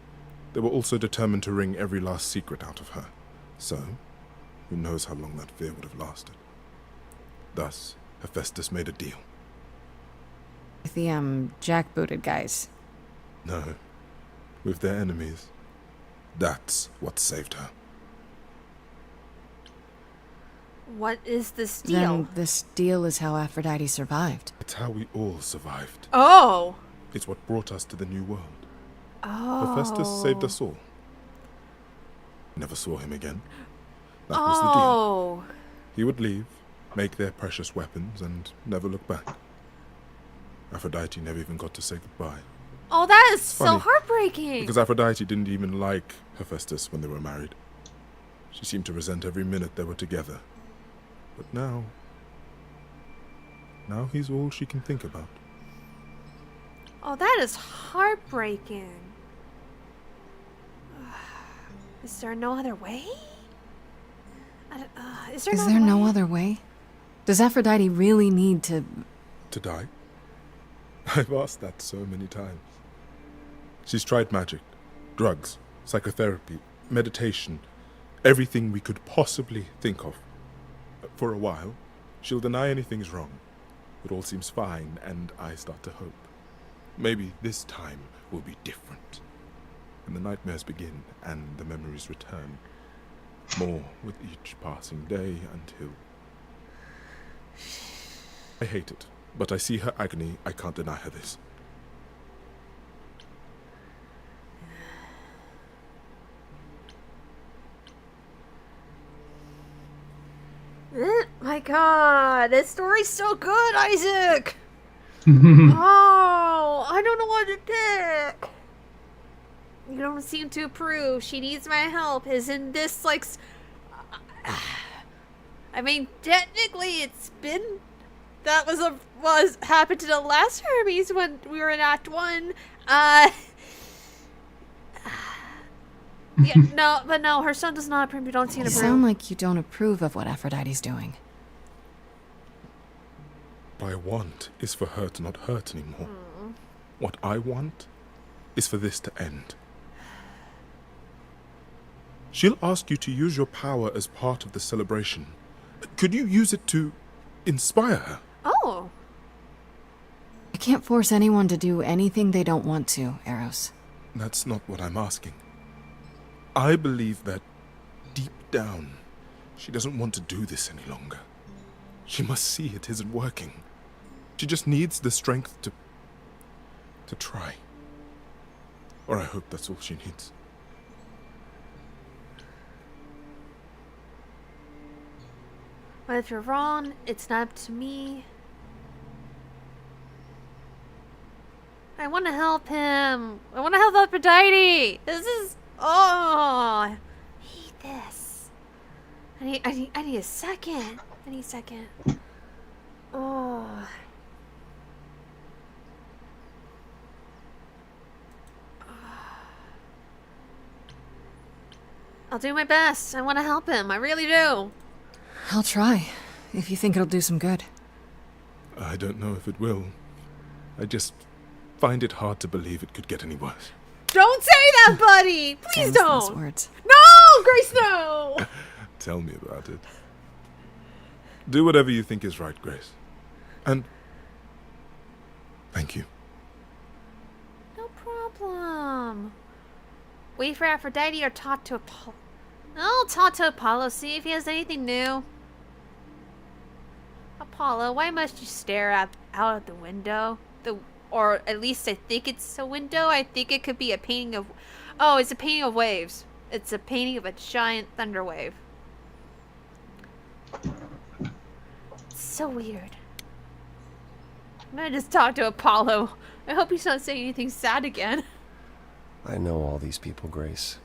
they were also determined to wring every last secret out of her. So, who knows how long that fear would have lasted. Thus, Hephaestus made a deal. With the, jackbooted guys. No, with their enemies. That's what saved her. What is this deal? Then this deal is how Aphrodite survived. It's how we all survived. Oh. It's what brought us to the new world. Oh. Hephaestus saved us all. Never saw him again. That was the deal. Oh. He would leave, make their precious weapons, and never look back. Aphrodite never even got to say goodbye. Oh, that is so Funny, heartbreaking. Because Aphrodite didn't even like Hephaestus when they were married. She seemed to resent every minute they were together. But now he's all she can think about. Oh, that is heartbreaking. Is there no other way? Is there Is no there other no way? other way? Does Aphrodite really need to... To die? I've asked that so many times. She's tried magic, drugs, psychotherapy, meditation, everything we could possibly think of. For a while, she'll deny anything's wrong. It all seems fine, and I start to hope. Maybe this time will be different. And the nightmares begin, and the memories return. More with each passing day until... I hate it, but I see her agony. I can't deny her this. My god, this story's so good, Isaac! Oh, I don't know what to pick. You don't seem to approve. She needs my help. Isn't this like... I mean, technically it's been... That was happened to the last Hermes when we were in Act 1. Yeah, no, but no, her son does not approve. You don't seem to You approve. sound like you don't approve of what Aphrodite's doing. What I want is for her to not hurt anymore. What I want is for this to end. She'll ask you to use your power as part of the celebration. Could you use it to inspire her? Oh. I can't force anyone to do anything they don't want to, Eros. That's not what I'm asking. I believe that deep down, she doesn't want to do this any longer. She must see it isn't working. She just needs the strength to try. Or I hope that's all she needs. But if you're wrong, it's not up to me. I want to help him. I want to help Aphrodite. This is... Oh, I hate this. I need a second. I need a second. Oh. I'll do my best. I want to help him. I really do. I'll try, if you think it'll do some good. I don't know if it will. I just find it hard to believe it could get any worse. Don't say that, buddy. Please Famous last don't. words. No, Grace, no. Tell me about it. Do whatever you think is right, Grace. And thank you. No problem. Wait for Aphrodite or talk to Apollo. I'll talk to Apollo, see if he has anything new. Apollo, why must you stare out at the window? Or at least I think it's a window. I think it could be a painting of... Oh, it's a painting of waves. It's a painting of a giant thunder wave. It's so weird. I'm gonna just talk to Apollo. I hope he's not saying anything sad again. I know all these people, Grace.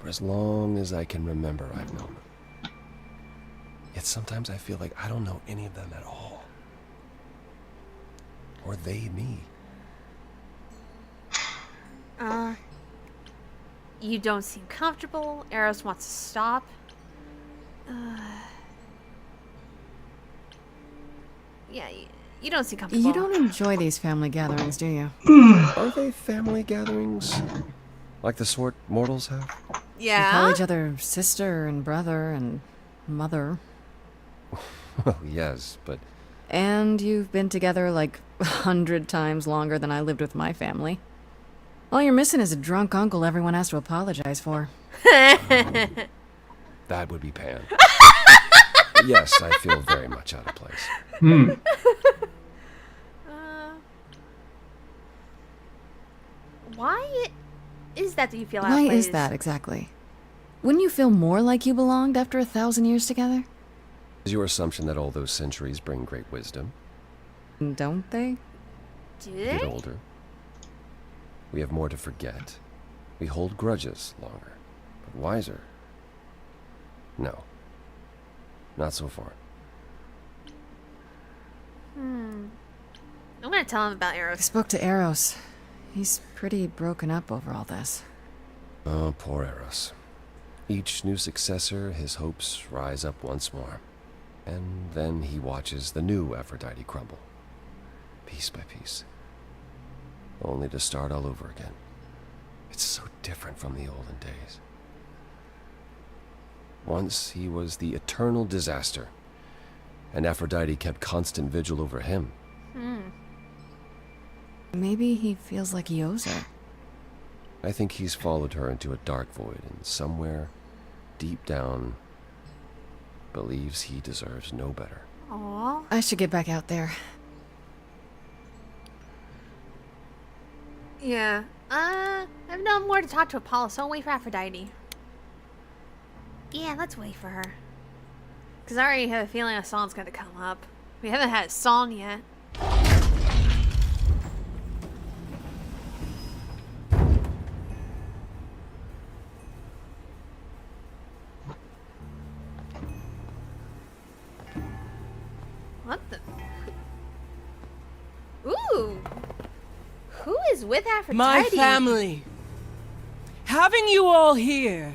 For as long as I can remember, I've known them. Yet sometimes I feel like I don't know any of them at all. Or they me. You don't seem comfortable. Eros wants to stop. Yeah, you don't seem comfortable. You don't enjoy these family gatherings, do you? Are they family gatherings? Like the sort mortals have? You call Yeah? each other sister and brother and mother. Well, yes, but And you've been together like 100 times longer than I lived with my family. All you're missing is a drunk uncle everyone has to apologize for. that would be Pan. Yes, I feel very much out of place. Why is that you feel out Why of place? is that exactly? Wouldn't you feel more like you belonged after 1,000 years together? Is your assumption that all those centuries bring great wisdom? Don't they? Do We get they? older. We have more to forget. We hold grudges longer. But wiser? No. Not so far. I'm gonna tell him about I Eros. spoke to Eros. He's pretty broken up over all this. Oh, poor Eros. Each new successor, his hopes rise up once more. And then he watches the new Aphrodite crumble, piece by piece, only to start all over again. It's so different from the olden days. Once he was the eternal disaster, and Aphrodite kept constant vigil over him. Maybe he feels like he owes her. I think he's followed her into a dark void, and somewhere, deep down, believes he deserves no better. Aw. I should get back out there. Yeah. I have no more to talk to Apollo, so I'll wait for Aphrodite. Yeah, let's wait for her. Because I already have a feeling a song's gonna come up. We haven't had a song yet. What the? Ooh! Who is with Aphrodite? My family. Having you all here,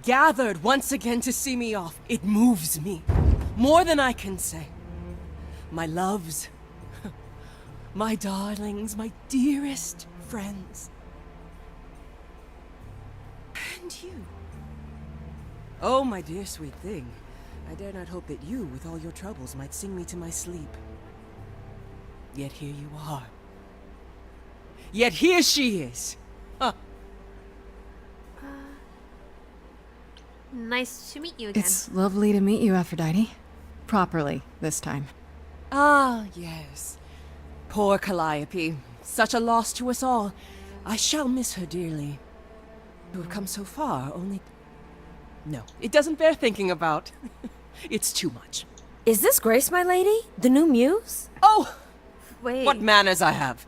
gathered once again to see me off, it moves me. More than I can say. My loves, my darlings, my dearest friends. And you. Oh, my dear sweet thing. I dare not hope that you, with all your troubles, might sing me to my sleep. Yet here you are. Yet here she is. Huh. Nice to meet you again. It's lovely to meet you, Aphrodite. Properly, this time. Ah, yes. Poor Calliope. Such a loss to us all. I shall miss her dearly. To have come so far, only... No, it doesn't bear thinking about. It's too much. Is this Grace, my lady? The new muse? Oh, Wait. what manners I have.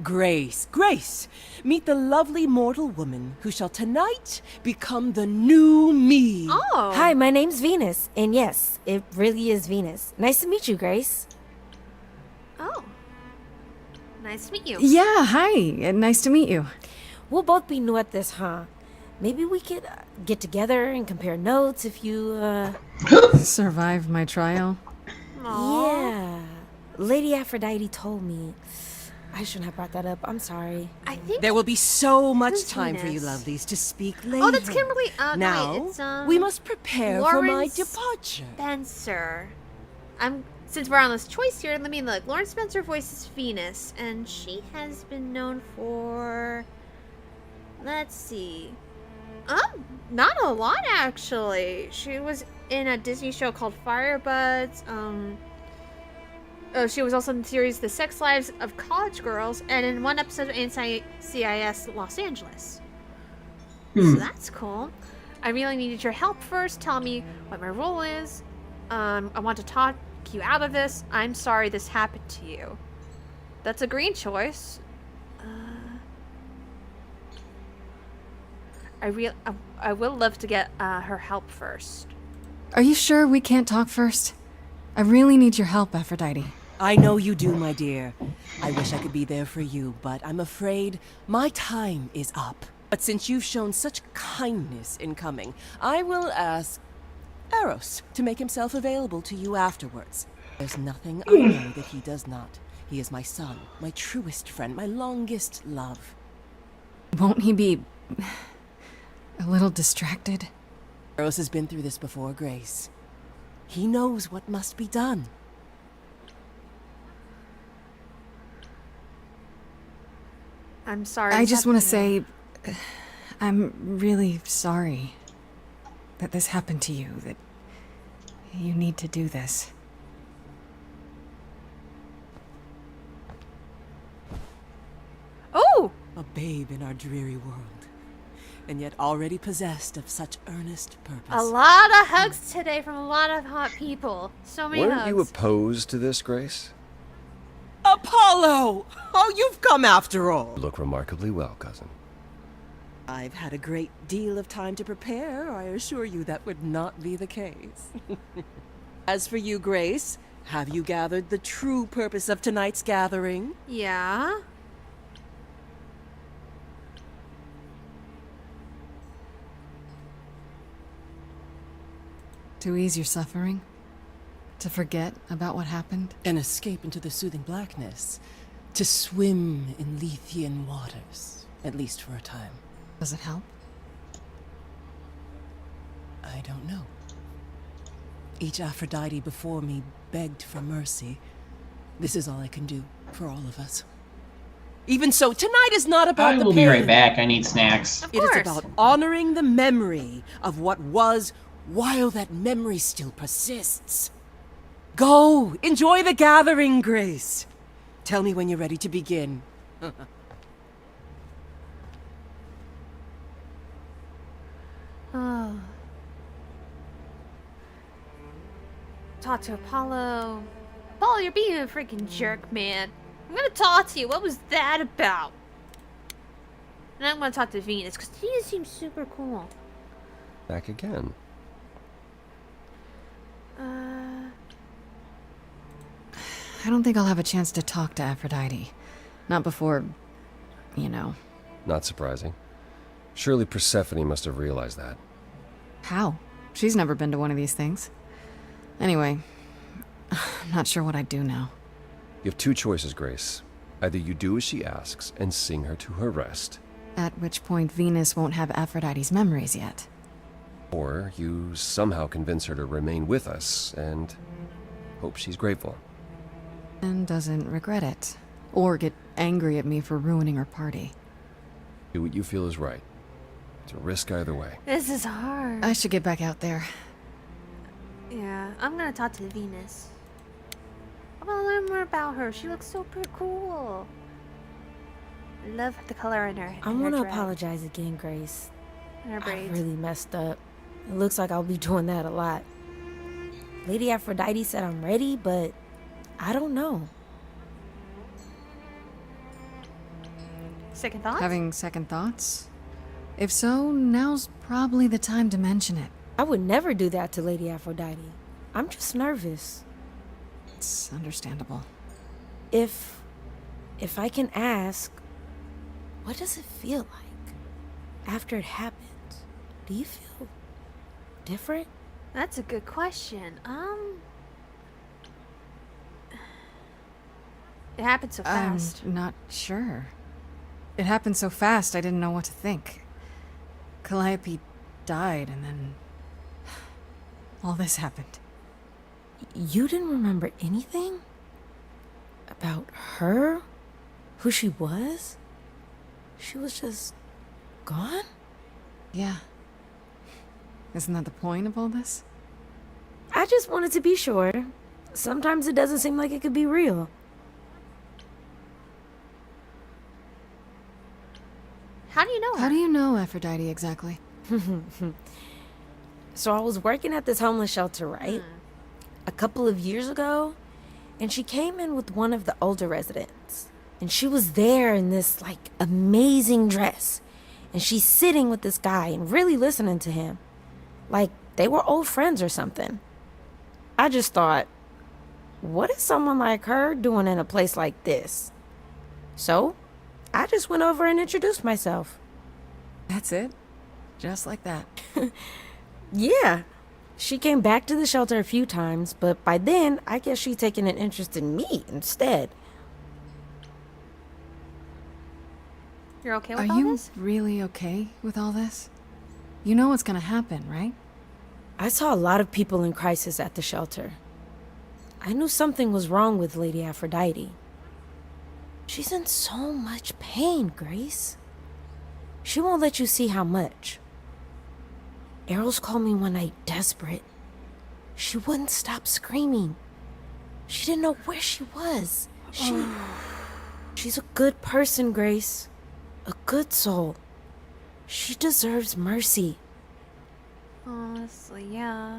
Grace, Grace, meet the lovely mortal woman who shall tonight become the new me. Oh. Hi, my name's Venus. And yes, it really is Venus. Nice to meet you, Grace. Oh. Nice to meet you. Yeah, hi. Nice to meet you. We'll both be new at this, huh? Maybe we could get together and compare notes if you, Survived my trial. Aw. Yeah. Lady Aphrodite told me. I shouldn't have brought that up. I'm sorry. I think. There will be so much Who's time for you Venus? lovelies to speak later. Oh, that's Kimberly. Now, wait, it's, we must prepare for my Lawrence departure. Spencer. Since we're on this choice here, let me look. Lawrence Spencer voices Venus, and she has been known for. Let's see. Not a lot actually. She was in a Disney show called Firebuds. She was also in the series The Sex Lives of College Girls, and in one episode of NCIS Los Angeles. So that's cool. I really needed your help first. Tell me what my role is. I want to talk you out of this. I'm sorry this happened to you. That's a green choice. I will love to get her help first. Are you sure we can't talk first? I really need your help, Aphrodite. I know you do, my dear. I wish I could be there for you, but I'm afraid my time is up. But since you've shown such kindness in coming, I will ask Eros to make himself available to you afterwards. There's nothing I know that he does not. He is my son, my truest friend, my longest love. Won't he be a little distracted? Eros has been through this before, Grace. He knows what must be done. I'm sorry. I this just want to happened say, I'm really sorry that this happened to you, that you need to do this. Oh! A babe in our dreary world, and yet already possessed of such earnest purpose. A lot of hugs today from a lot of hot people. So many Weren't hugs. you opposed to this, Grace? Apollo! Oh, you've come after all. You look remarkably well, cousin. I've had a great deal of time to prepare. I assure you that would not be the case. As for you, Grace, have you gathered the true purpose of tonight's gathering? Yeah. To ease your suffering? To forget about what happened? And escape into the soothing blackness. To swim in Lethean waters. At least for a time. Does it help? I don't know. Each Aphrodite before me begged for mercy. This is all I can do for all of us. Even so, tonight is not about I the will pain. be right back. I need snacks. Of It is course. about honoring the memory of what was while that memory still persists. Go! Enjoy the gathering, Grace. Tell me when you're ready to begin. Oh. Talk to Apollo. Apollo, you're being a freaking jerk, man. I'm gonna talk to you. What was that about? And I'm gonna talk to Venus, because Venus seems super cool. Back again. I don't think I'll have a chance to talk to Aphrodite. Not before, you know. Not surprising. Surely Persephone must have realized that. How? She's never been to one of these things. Anyway, I'm not sure what I'd do now. You have two choices, Grace. Either you do as she asks and sing her to her rest, At which point Venus won't have Aphrodite's memories yet. or you somehow convince her to remain with us and hope she's grateful. And doesn't regret it. Or get angry at me for ruining her party. Do what you feel is right. It's a risk either way. This is hard. I should get back out there. Yeah, I'm gonna talk to Venus. I wanna learn more about her. She looks super cool. I love the color in her. I in her want to dress apologize again, Grace. and her I braids. really messed up. It looks like I'll be doing that a lot. Lady Aphrodite said I'm ready, but I don't know. Second thoughts? Having second thoughts? If so, now's probably the time to mention it. I would never do that to Lady Aphrodite. I'm just nervous. It's understandable. If I can ask, what does it feel like after it happens? Do you feel different? That's a good question. It happened so fast. I'm not sure. It happened so fast, I didn't know what to think. Calliope died, and then all this happened. You didn't remember anything? About her? Who she was? She was just gone? Yeah. Isn't that the point of all this? I just wanted to be sure. Sometimes it doesn't seem like it could be real. How do you know her? How do you know Aphrodite exactly? So I was working at this homeless shelter, right? A couple of years ago, and she came in with one of the older residents. And she was there in this like amazing dress. And she's sitting with this guy and really listening to him. Like they were old friends or something. I just thought, what is someone like her doing in a place like this? So, I just went over and introduced myself. That's it? Just like that. Yeah. She came back to the shelter a few times, but by then, I guess she'd taken an interest in me instead. You're okay Are with all you this? really okay with all this? You know what's gonna happen, right? I saw a lot of people in crisis at the shelter. I knew something was wrong with Lady Aphrodite. She's in so much pain, Grace. She won't let you see how much. Eros called me one night desperate. She wouldn't stop screaming. She didn't know where she was. She's a good person, Grace. A good soul. She deserves mercy. Honestly, yeah.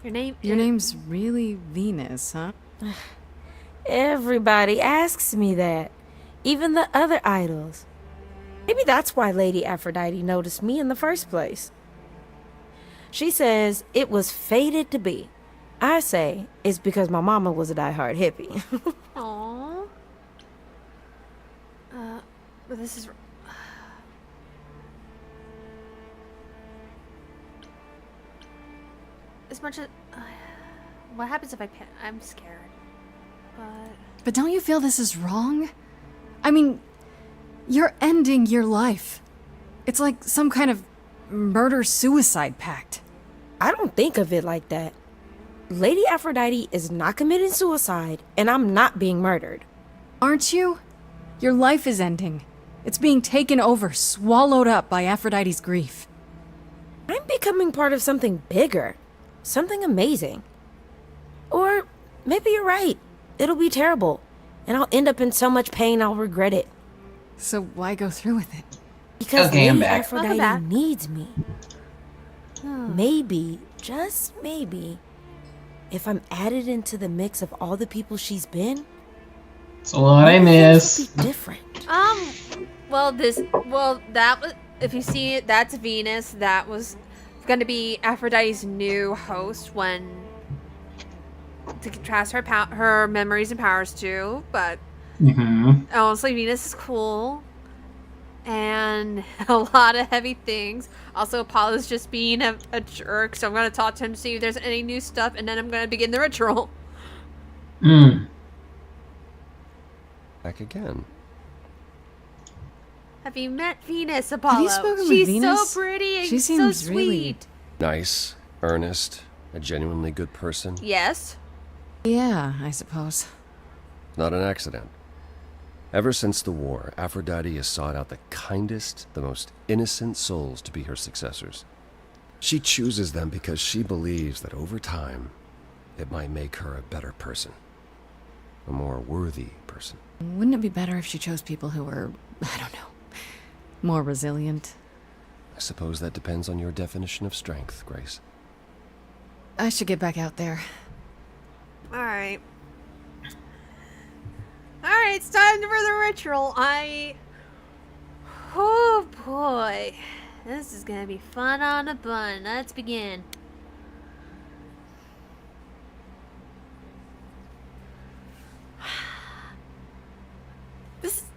Your Name's really Venus, huh? Everybody asks me that. Even the other idols. Maybe that's why Lady Aphrodite noticed me in the first place. She says it was fated to be. I say it's because my mama was a diehard hippie. Aww. But this is... As much as I What happens if I'm scared. But don't you feel this is wrong? I mean, you're ending your life. It's like some kind of murder-suicide pact. I don't think of it like that. Lady Aphrodite is not committing suicide, and I'm not being murdered. Aren't you? Your life is ending. It's being taken over, swallowed up by Aphrodite's grief. I'm becoming part of something bigger. Something amazing. Or maybe you're right. It'll be terrible. And I'll end up in so much pain I'll regret it. So why go through with it? Because Okay, I'm Lady back. Welcome Aphrodite back. needs me. Maybe, just maybe, if I'm added into the mix of all the people she's been, It's a lot I maybe miss. things will be different. That was, if you see it, that's Venus. That was going to be Aphrodite's new host to contrast her memories and powers to, but honestly, Venus is cool. And a lot of heavy things. Also, Apollo's just being a jerk, so I'm going to talk to him to see if there's any new stuff, and then I'm going to begin the ritual. Back again. Have you met Venus, Apollo? Have you spoken with She's Venus? so pretty and She so seems really- sweet. Nice, earnest, a genuinely good person. Yes. Yeah, I suppose. Not an accident. Ever since the war, Aphrodite has sought out the kindest, the most innocent souls to be her successors. She chooses them because she believes that over time, it might make her a better person. A more worthy person. Wouldn't it be better if she chose people who were, I don't know, more resilient? I suppose that depends on your definition of strength, Grace. I should get back out there. Alright. Alright, it's time for the ritual. Oh boy. This is gonna be fun on a bun. Let's begin.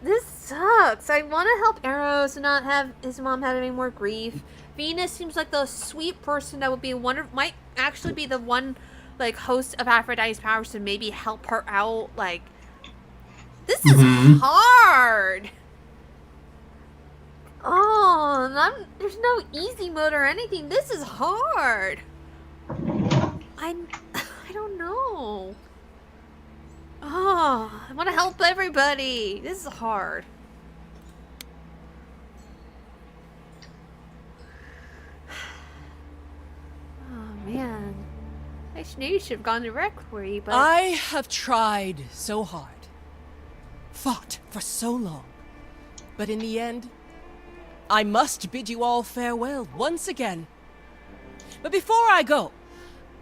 This sucks. I want to help Eros and not have his mom have any more grief. Venus seems like the sweet person that would be might actually be the one, like, host of Aphrodite's powers to maybe help her out. Like, this is hard. Oh, there's no easy mode or anything. This is hard. I don't know. Oh, I want to help everybody. This is hard. Oh, man. I knew you should have gone directly, but... I have tried so hard, fought for so long, but in the end, I must bid you all farewell once again. But before I go,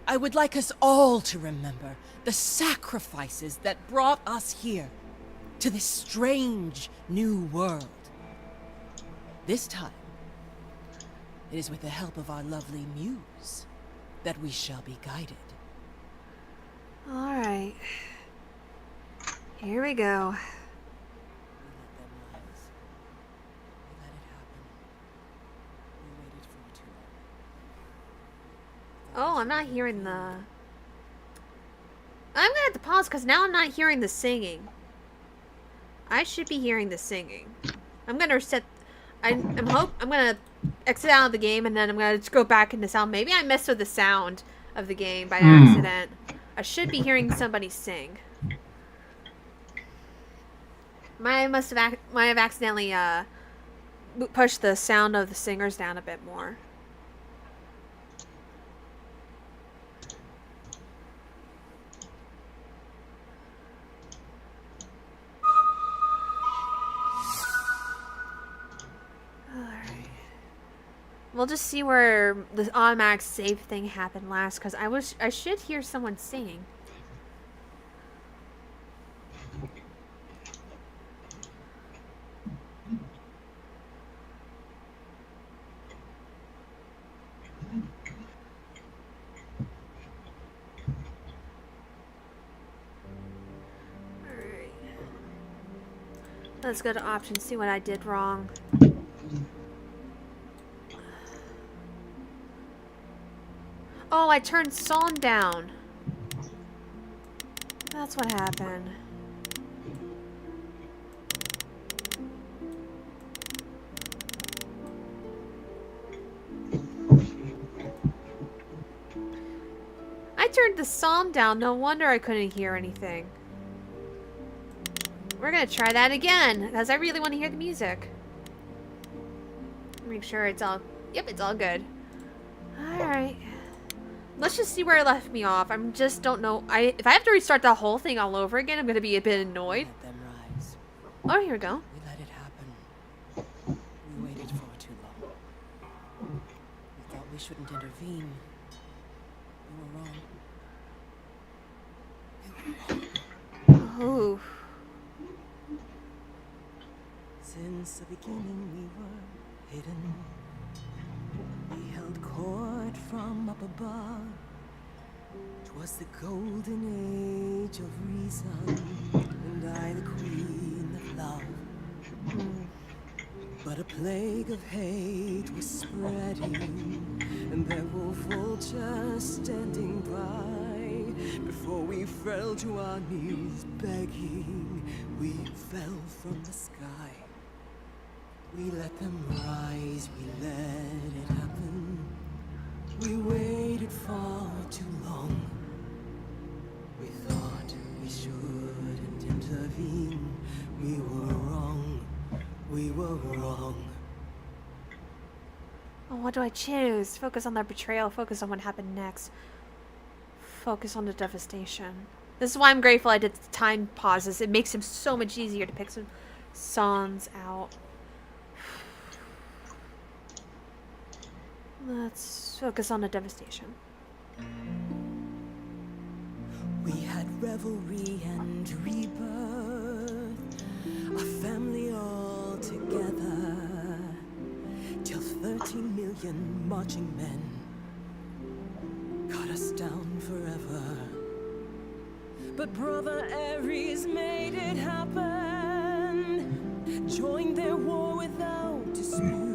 I would like us all to remember the sacrifices that brought us here, to this strange new world. This time, it is with the help of our lovely muse that we shall be guided. Alright. Here we go. Oh, I'm not hearing the... I'm gonna have to pause because now I'm not hearing the singing. I should be hearing the singing. I'm gonna reset... I'm gonna exit out of the game and then I'm gonna just go back into sound. Maybe I messed with the sound of the game by accident. I should be hearing somebody sing. Might have accidentally pushed the sound of the singers down a bit more. We'll just see where the automatic save thing happened last, because I should hear someone singing. Alright. Let's go to options, see what I did wrong. Oh, I turned song down. that's what happened. I turned the psalm down. No wonder I couldn't hear anything. We're gonna try that again, because I really want to hear the music. Make sure it's all... Yep, it's all good. Alright. Let's just see where it left me off. I'm just don't know. If I have to restart the whole thing all over again, I'm gonna be a bit annoyed. Let them rise. Oh, here we go. We let it happen. We waited for too long. We thought we shouldn't intervene. We were wrong. Ooh. Since the beginning we were hidden. We held court from up above. 'Twas the golden age of reason, and I the queen of love. But a plague of hate was spreading, and there were vultures standing by. Before we fell to our knees begging, we fell from the sky. We let them rise, we let it happen. We waited far too long. We thought we shouldn't intervene. We were wrong, we were wrong. Oh, what do I choose? Focus on their betrayal, focus on what happened next. Focus on the devastation. This is why I'm grateful I did the time pauses. It makes him so much easier to pick some songs out. Let's focus on the devastation. We had revelry and rebirth, a family all together, till 13 million marching men cut us down forever. But Brother Ares made it happen, joined their war without dispute.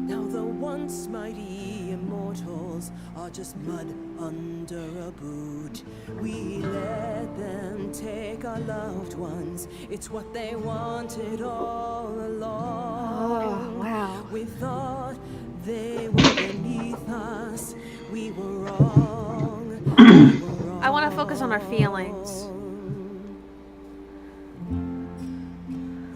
Now the once mighty immortals are just mud under a boot. We let them take our loved ones. It's what they wanted all along. Oh, wow. We thought they were beneath us. We were wrong. I want to focus on our feelings.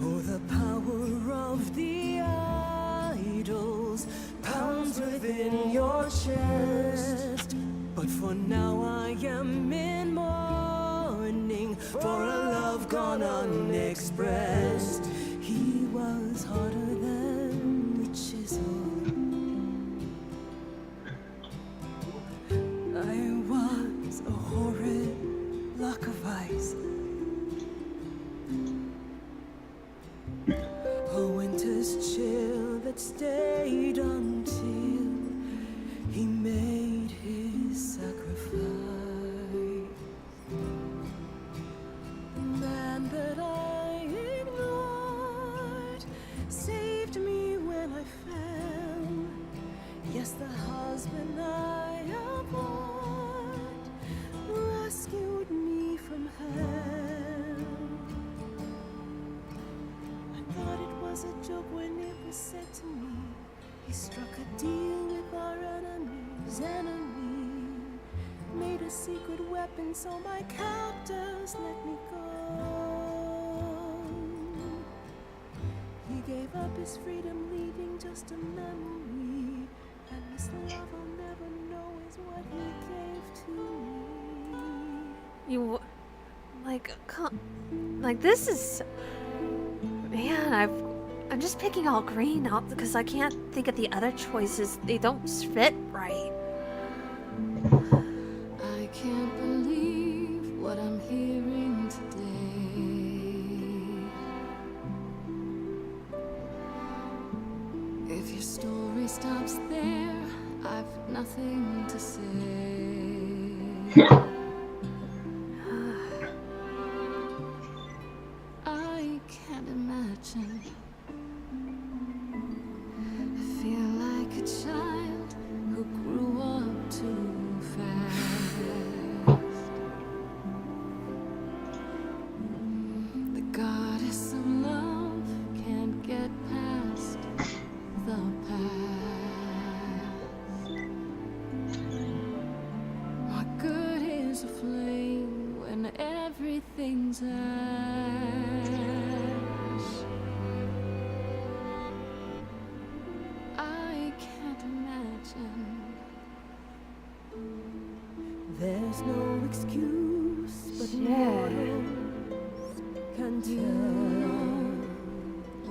Oh, the power of the idols pounds within your chest. But for now I am in mourning for a love gone unexpressed. He was harder than the chisel. I was a horrid block of ice. A winter's chill that stayed until he made his sacrifice. The man that I ignored saved me when I fell. Yes, the husband I abhorred rescued me from hell. I thought it was a joke when it was said to me. He struck a deal with our enemy's enemy, made a secret weapon so my captors let me go. He gave up his freedom, leaving just a memory, and this love I'll never know is what he gave to me. You, like this is, man. I'm just picking all green out because I can't think of the other choices. They don't fit right. I can't believe what I'm hearing today. If your story stops there, I've nothing to say. I can't imagine. I feel like a child who grew up too fast. everything's ash. I can't imagine. There's no excuse but mortals can tell.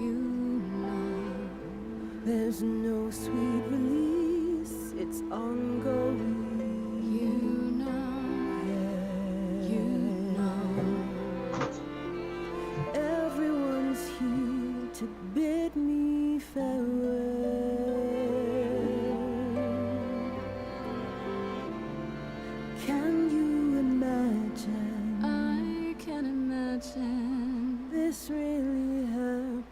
You know. There's no sweet release, it's ongoing. You know. You know. Everyone's here to bid me farewell. Can you imagine I can imagine. this really happened?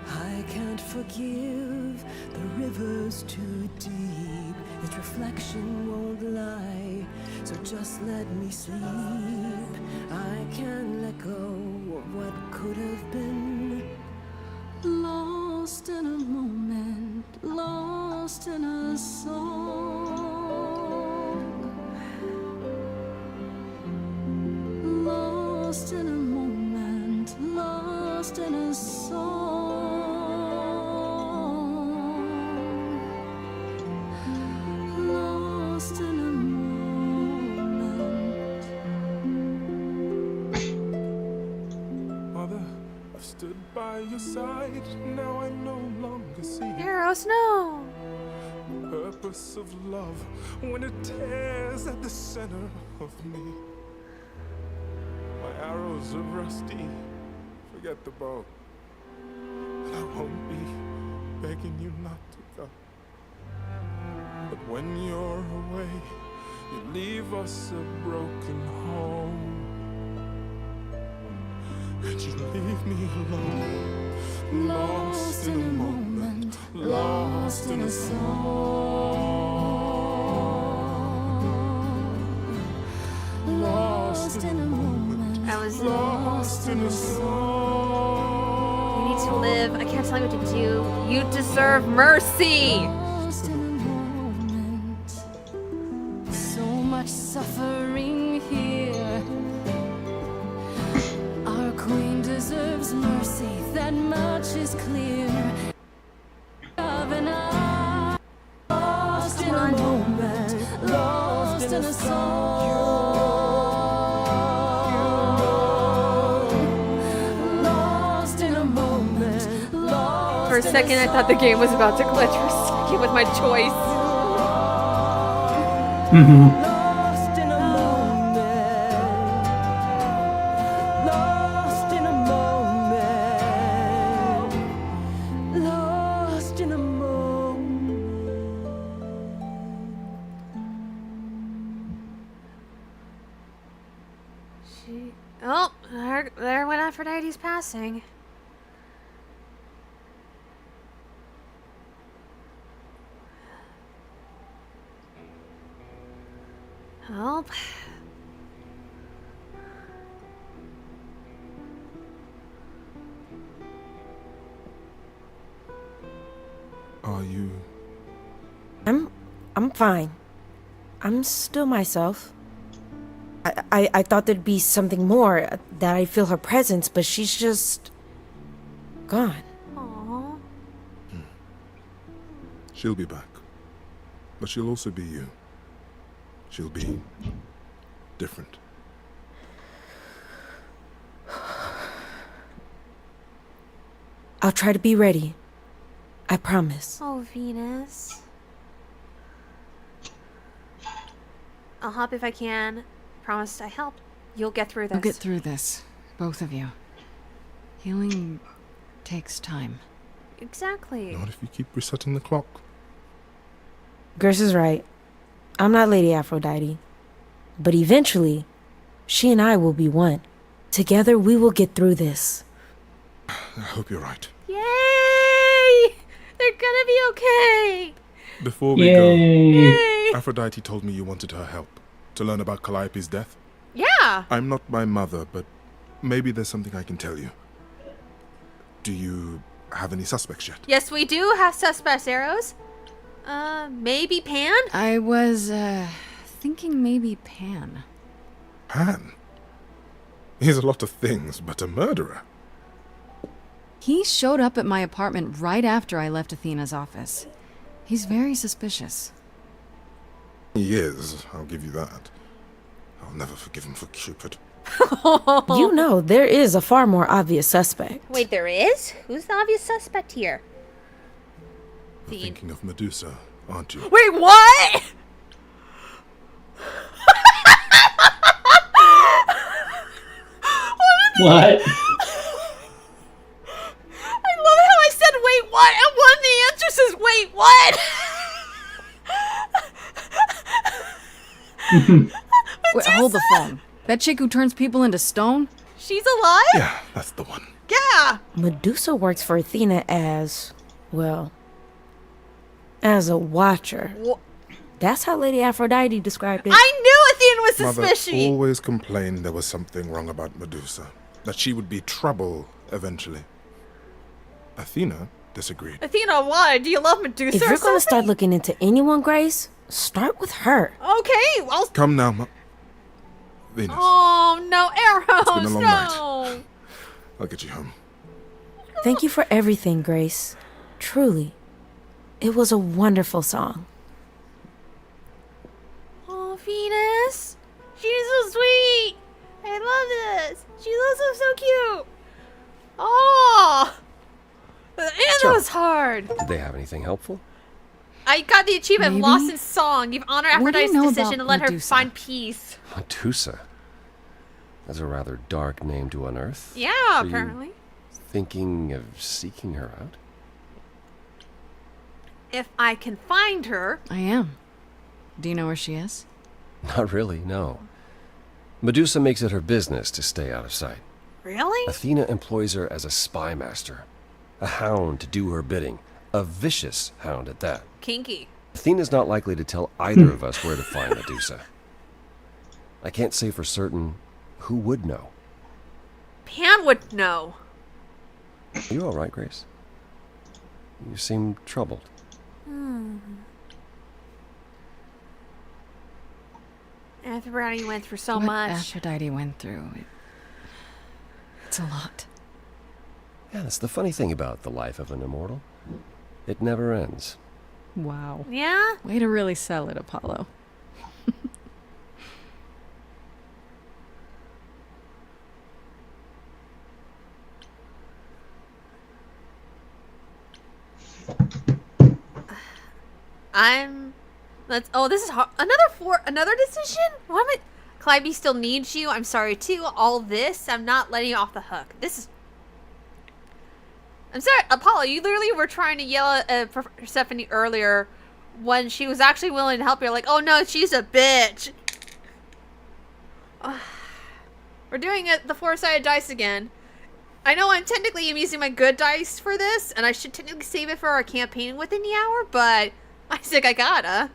I can't forgive, the river's too deep. Its reflection won't lie, so just let me sleep. I can't let go of what could have been. Lost in a moment, lost in a song. Lost in a moment, lost in a song. Lost in a moment. Mother, I've stood by your side, now I no longer see Eros, no. the purpose of love when it tears at the center of me. My arrows are rusty, forget the bow. And I won't be begging you not to go. But when you're away, you leave us a broken home. And you leave me alone, lost in a moment, lost in a song. Lost in a moment, I was. lost in a song. You need to live. I can't tell you what to do. You deserve mercy. Lost in a moment. So much suffering here. Our queen deserves mercy. That much is clear. Love and I, lost in a moment, lost in a song. Lost in a moment, lost. For a second, I thought the game was about to glitch for a second with my choice. Lost in a moment. Lost in a moment. Lost in a moment. Oh, there went Aphrodite's passing. Help. Are you? I'm fine. I'm still myself. I thought there'd be something more, that I feel her presence, but she's just gone. Aww. She'll be back. But she'll also be you. She'll be different. I'll try to be ready. I promise. Oh, Venus. I'll help if I can. Promised I help. You'll get through this. We'll get through this, both of you. Healing takes time. Exactly. Not if you keep resetting the clock. Gerse is right. I'm not Lady Aphrodite. But eventually, she and I will be one. Together, we will get through this. I hope you're right. Yay! They're gonna be okay. Before we Yay! go, Aphrodite told me you wanted her help to learn about Calliope's death. Yeah. I'm not my mother, but maybe there's something I can tell you. Do you have any suspects yet? Yes, we do have suspects, Arrows. Maybe Pan? I was, thinking maybe Pan. Pan? He's a lot of things, but a murderer. He showed up at my apartment right after I left Athena's office. He's very suspicious. He is, I'll give you that. I'll never forgive him for Cupid. You know, there is a far more obvious suspect. Wait, there is? Who's the obvious suspect here? You're thinking of Medusa, aren't you? Wait, what? What? I love how I said wait what, and one of the answers says wait what? Wait, hold the phone. That chick who turns people into stone? She's alive? Yeah, that's the one. Yeah. Medusa works for Athena as, well, as a watcher. That's how Lady Aphrodite described it. I knew Athena was Mother suspicious. always complained there was something wrong about Medusa. That she would be trouble eventually. Athena disagreed. Athena, why? Do you love Medusa If or you're gonna something? start looking into anyone, Grace, start with her. Okay, well... Come now, Venus. Oh, no, Eros, been a long no. night. I'll get you home. Thank you for everything, Grace. Truly. It was a wonderful song. Oh, Venus. She's so sweet. I love this. She's also so cute. Oh. And that was hard. Did they have anything helpful? I got the achievement of Maybe. Lost in Song. You've honored What do you Aphrodite's know decision about to let her Medusa? find peace. Medusa. That's a rather dark name to unearth. Yeah, Are you apparently. thinking of seeking her out? If I can find her. I am. Do you know where she is? Not really, no. Medusa makes it her business to stay out of sight. Really? Athena employs her as a spy master, a hound to do her bidding, a vicious hound at that. Kinky. Athena's not likely to tell either of us where to find Medusa. I can't say for certain who would know. Pan would know. Are you all right, Grace? You seem troubled. Aphrodite went through so what much. Aphrodite went through. It's a lot. Yeah, that's the funny thing about the life of an immortal. It never ends. Wow. Yeah? Way to really sell it, Apollo. Let's. Oh, this is hard. Another decision? Why am I? Clyde still needs you. I'm sorry too. All this, I'm not letting you off the hook. This is. I'm sorry, Apollo. You literally were trying to yell at Persephone earlier when she was actually willing to help you. Like, oh no, she's a bitch. We're doing it the 4-sided dice again. I know I'm using my good dice for this, and I should technically save it for our campaign within the hour, but Isaac, I gotta.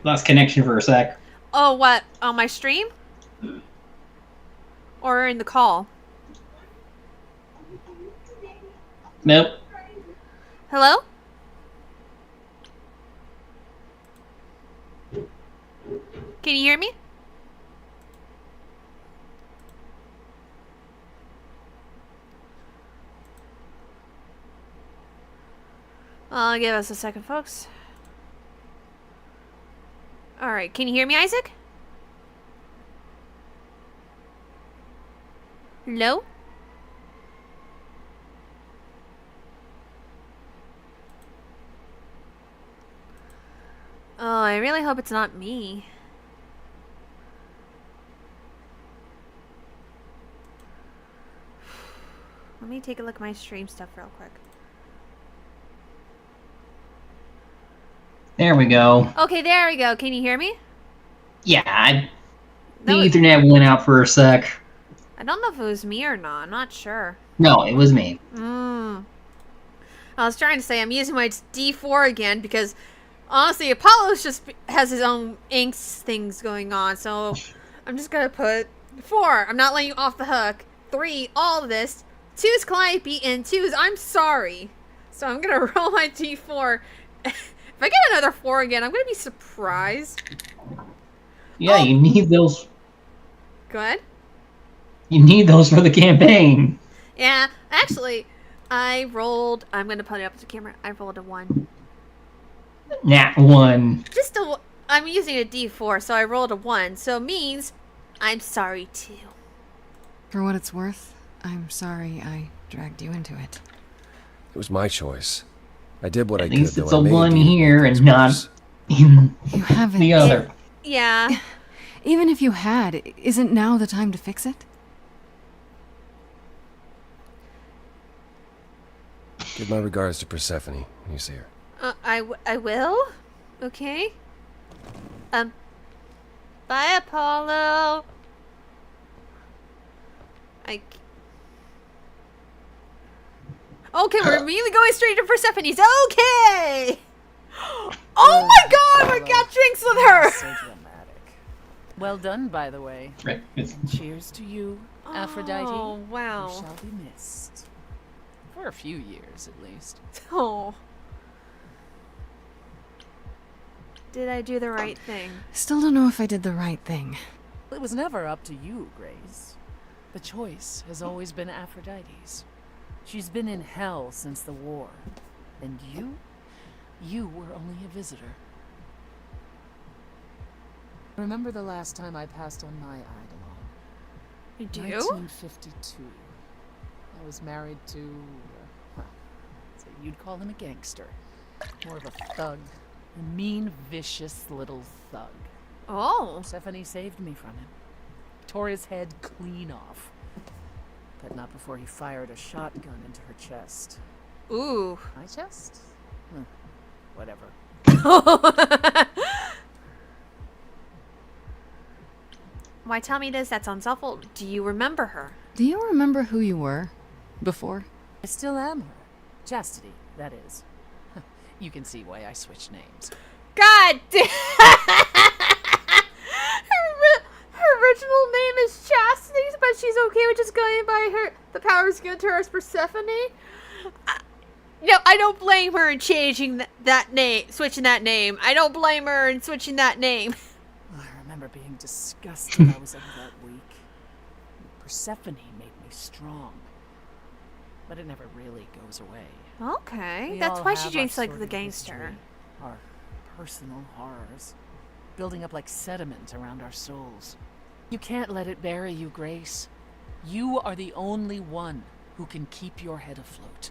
Lost connection for a sec. Oh, what? On my stream? Or in the call? Nope. Hello? Can you hear me? Give us a second, folks. Alright, can you hear me, Isaac? Hello? Oh, I really hope it's not me. Let me take a look at my stream stuff real quick. There we go. Okay, there we go. Can you hear me? Yeah, the That was- Ethernet went out for a sec. I don't know if it was me or not. I'm not sure. No, it was me. I was trying to say I'm using my D4 again because honestly, Apollo's just has his own inks things going on. So I'm just gonna put 4. I'm not letting you off the hook. 3, all of this. 2 is Calliope and 2 is I'm sorry. So I'm gonna roll my D4. If I get another 4 again, I'm gonna be surprised. Yeah, you need those. Go ahead. You need those for the campaign. Yeah, actually, I rolled. I'm going to put it up to the camera. I rolled a 1. Nat 1. Just a. I'm using a D4, so I rolled a 1. So it means I'm sorry too. For what it's worth, I'm sorry I dragged you into it. It was my choice. I did what I At could. least though it's I a may 1 indeed have here made and things not worse. in You haven't. the other. Yeah. Even if you had, isn't now the time to fix it? Give my regards to Persephone when you see her. I will. Okay. Bye, Apollo. Okay, we're immediately going straight to Persephone's. Okay. Oh my God, we got drinks with her. So dramatic. Well done, by the way. Right. And cheers to you, Aphrodite. Oh You wow. shall be missed. For a few years, at least. Oh. Did I do the right thing? Still don't know if I did the right thing. It was never up to you, Grace. The choice has always been Aphrodite's. She's been in hell since the war. And you were only a visitor. Remember the last time I passed on my Eidolon? You do? 1952. I was married to, well, so you'd call him a gangster. More of a thug. A mean, vicious little thug. Oh. Persephone saved me from him. Tore his head clean off. But not before he fired a shotgun into her chest. Ooh. My chest? Whatever. Why tell me this? That sounds awful. Do you remember her? Do you remember who you were before? I still am her. Chastity, that is. You can see why I switched names. God damn. Her original name is Chastity, but she's okay with just going by her. The powers given to her as Persephone. No, I don't blame her in changing that name, switching that name. I don't blame her in switching that name. I remember being disgusted I was in that week. Persephone made me strong. But it never really goes away. Okay, We that's all why she have drinks our like the sordid gangster. history, our personal horrors, building up like sediment around our souls. You can't let it bury you, Grace. You are the only one who can keep your head afloat.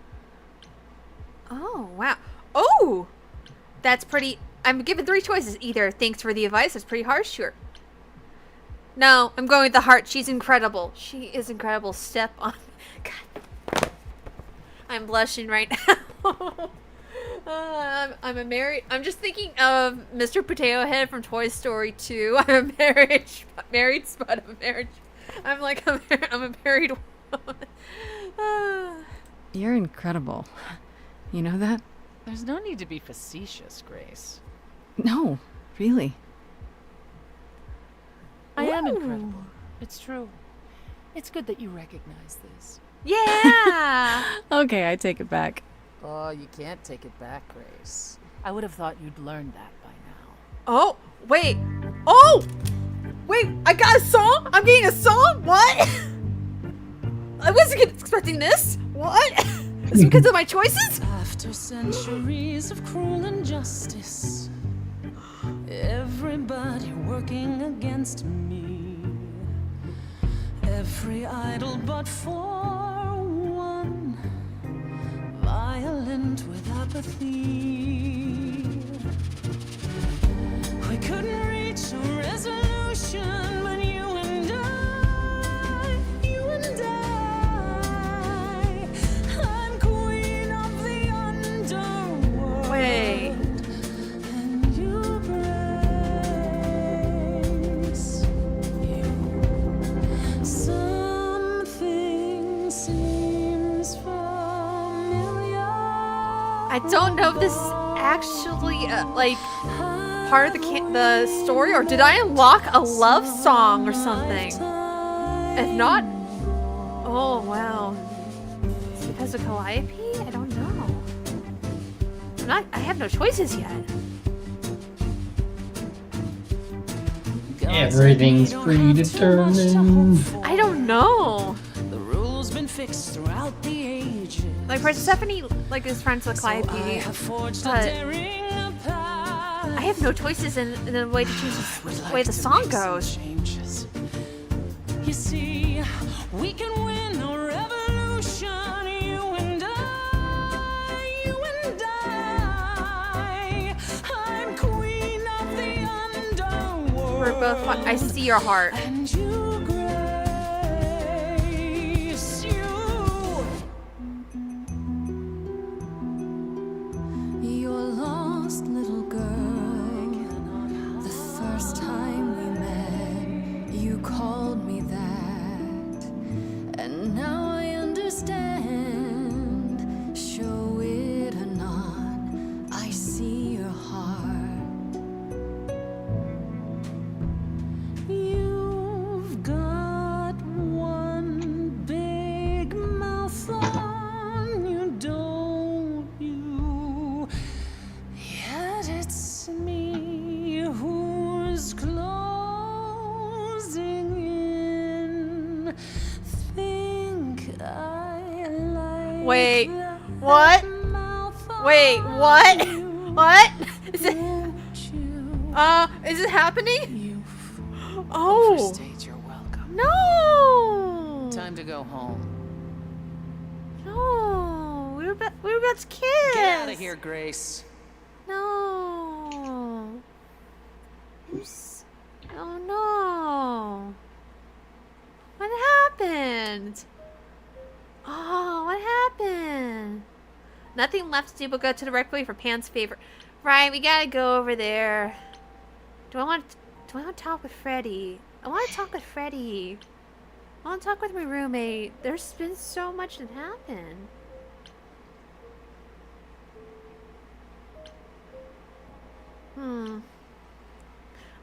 Oh, wow. Oh! That's pretty... I'm given 3 choices. Either thanks for the advice, that's pretty harsh to her. No, I'm going with the heart. She's incredible. She is incredible. Step on... God. I'm blushing right now. I'm a married... I'm just thinking of Mr. Potato Head from Toy Story 2. I'm a married spud of a marriage. I'm like, I'm a married woman. You're incredible. You know that? There's no need to be facetious, Grace. No, really. I am incredible. It's true. It's good that you recognize this. Yeah! Okay, I take it back. Oh, you can't take it back, Grace. I would have thought you'd learned that by now. Oh, wait. Oh! Wait, I got a song? I'm getting a song? What? I wasn't expecting this. What? Is it because of my choices? After centuries of cruel injustice, everybody working against me, every idol but for one, violent with apathy. We couldn't reach a resolution, but you and I, I'm queen of the underworld. Wait. And you brace you. Something seems familiar. I don't know if this is actually, like, part of the story, or did I unlock a love song or something? If not... Oh, wow. Is it because of Calliope? I don't know. I have no choices yet. Everything's predetermined. I don't know. The rules been fixed throughout the ages. Like Persephone, like is friends with So I Calliope, have forged a but daring path. I have no choices in the way to change the way the song goes. Changes. You see, we can win a revolution. You and I, you and I. I'm queen of the underworld. We're both. I see your heart. And you grace your lost little girl. The first time we met, you called me that, and now I understand. Show it or not, I see your heart. You've got one big mouth on you, don't you? Yet it's me who's closing in. Think I like Wait, that what? mouth Wait, on what? you, What? Is it? won't you? Is it happening? You've Oh overstayed your welcome. no! Time to go home. No, we were about to kiss. Get out of here, Grace. No. Oh no. What happened? Oh, what happened? Nothing left to do but go to the Rectory for Pan's favor. Right, we gotta go over there. Do I want to talk with Freddy? I want to talk with Freddy. I want to talk with my roommate. There's been so much that happened.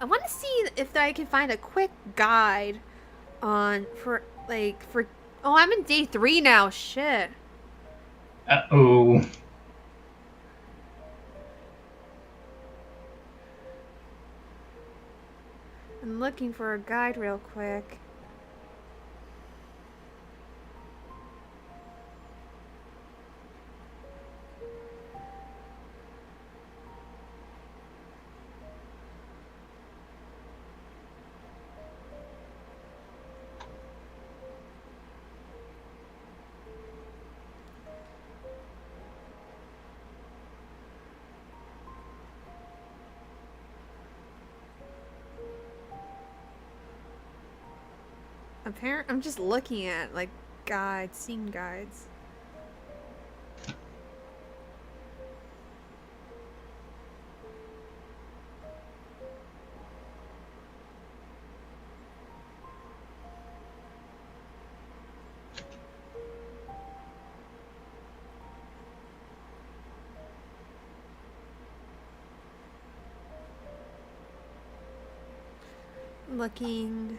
I want to see if I can find a quick guide on for oh, I'm in day 3 now. Shit. Uh-oh. I'm looking for a guide real quick. I'm just looking at like guides, scene guides. Looking.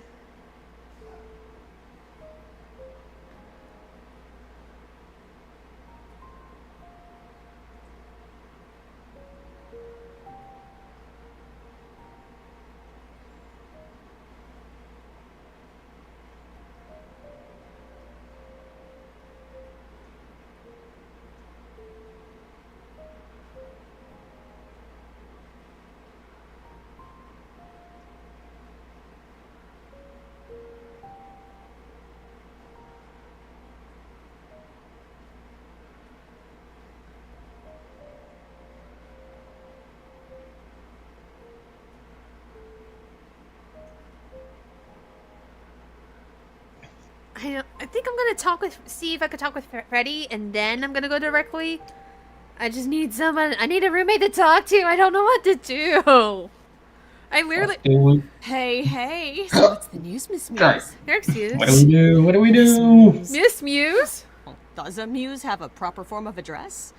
I think I'm gonna see if I could talk with Freddy, and then I'm gonna go directly. I just need someone. I need a roommate to talk to. I don't know what to do. I literally. Hey, so what's the news, Miss Muse? You're excused. What do we do? What do we do? Miss Muse? Does a muse have a proper form of address?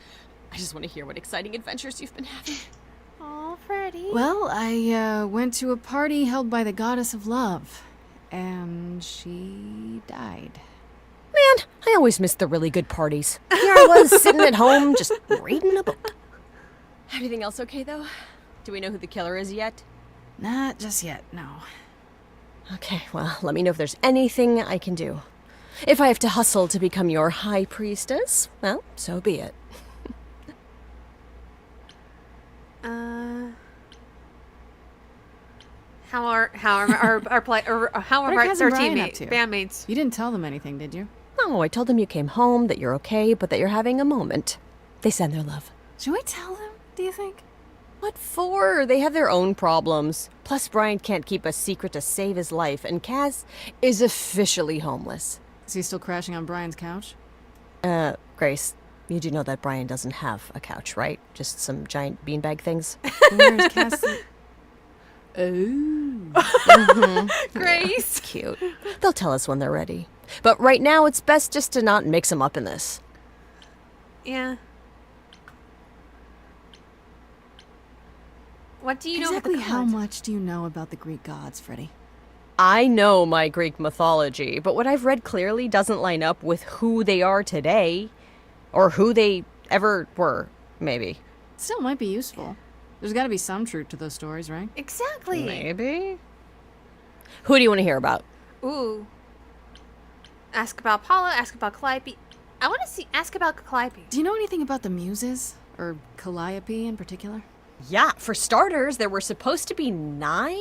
I just want to hear what exciting adventures you've been having. Oh, Freddy. Well, I went to a party held by the goddess of love, and she died. Man, I always miss the really good parties. Here I was sitting at home just reading a book. Everything else okay though? Do we know who the killer is yet? Not just yet, no. Okay, well, let me know if there's anything I can do. If I have to hustle to become your high priestess, well, so be it. How are our cousin Brian teammates, up to? bandmates? You didn't tell them anything, did you? No, I told them you came home, that you're okay, but that you're having a moment. They send their love. Should we tell them, do you think? What for? They have their own problems. Plus, Brian can't keep a secret to save his life, and Kaz is officially homeless. Is he still crashing on Brian's couch? Grace, you do know that Brian doesn't have a couch, right? Just some giant beanbag things? Where's Cassie? Oh. Grace. Cute. They'll tell us when they're ready. But right now, it's best just to not mix them up in this. Yeah. What do you know Exactly about the how gods? much do you know about the Greek gods, Freddy? I know my Greek mythology, but what I've read clearly doesn't line up with who they are today. Or who they ever were, maybe. Still might be useful. There's got to be some truth to those stories, right? Exactly. Maybe. Who do you want to hear about? Ooh. Ask about Apollo, ask about Calliope. I want to ask about Calliope. Do you know anything about the Muses? Or Calliope in particular? Yeah, for starters, there were supposed to be 9.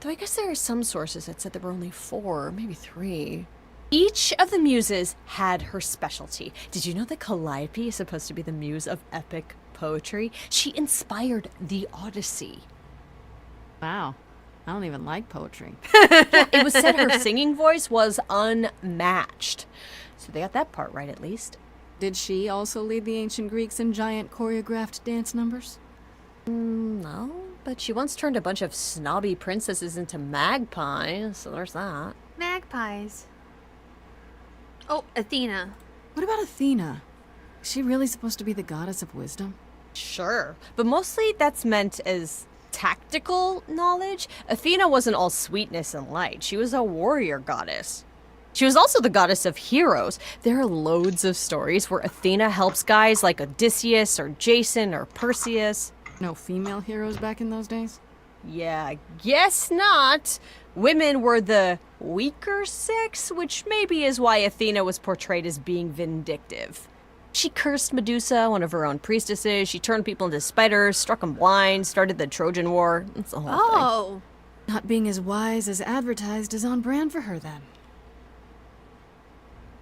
Though I guess there are some sources that said there were only 4, maybe 3. Each of the muses had her specialty. Did you know that Calliope is supposed to be the muse of epic poetry? She inspired the Odyssey. Wow. I don't even like poetry. It was said her singing voice was unmatched. So they got that part right, at least. Did she also lead the ancient Greeks in giant choreographed dance numbers? No, but she once turned a bunch of snobby princesses into magpies, so there's that. Magpies. Oh, Athena. What about Athena? Is she really supposed to be the goddess of wisdom? Sure, but mostly that's meant as tactical knowledge. Athena wasn't all sweetness and light. She was a warrior goddess. She was also the goddess of heroes. There are loads of stories where Athena helps guys like Odysseus or Jason or Perseus. No female heroes back in those days? Yeah, guess not. Women were the weaker sex, which maybe is why Athena was portrayed as being vindictive. She cursed Medusa, one of her own priestesses. She turned people into spiders, struck them blind, started the Trojan War. That's the whole thing. Oh. Not being as wise as advertised is on brand for her then.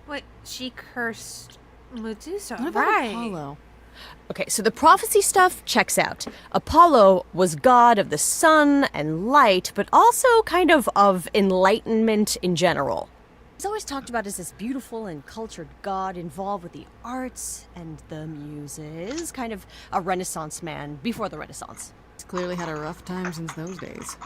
Wait, she cursed Medusa, What about right? Apollo? Okay, so the prophecy stuff checks out. Apollo was god of the sun and light, but also kind of enlightenment in general. He's always talked about as this beautiful and cultured god involved with the arts and the muses, kind of a Renaissance man before the Renaissance. He's clearly had a rough time since those days.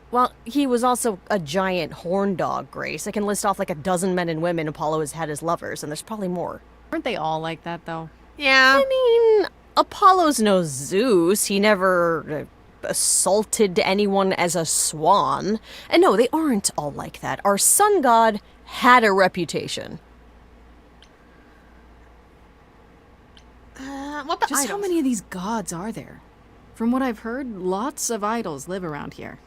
Well, he was also a giant horn dog, Grace. I can list off like a dozen men and women Apollo has had as lovers, and there's probably more. Aren't they all like that, though? Yeah. I mean, Apollo's no Zeus. He never assaulted anyone as a swan. And no, they aren't all like that. Our sun god had a reputation. What about Just idols? how many of these gods are there? From what I've heard, lots of idols live around here.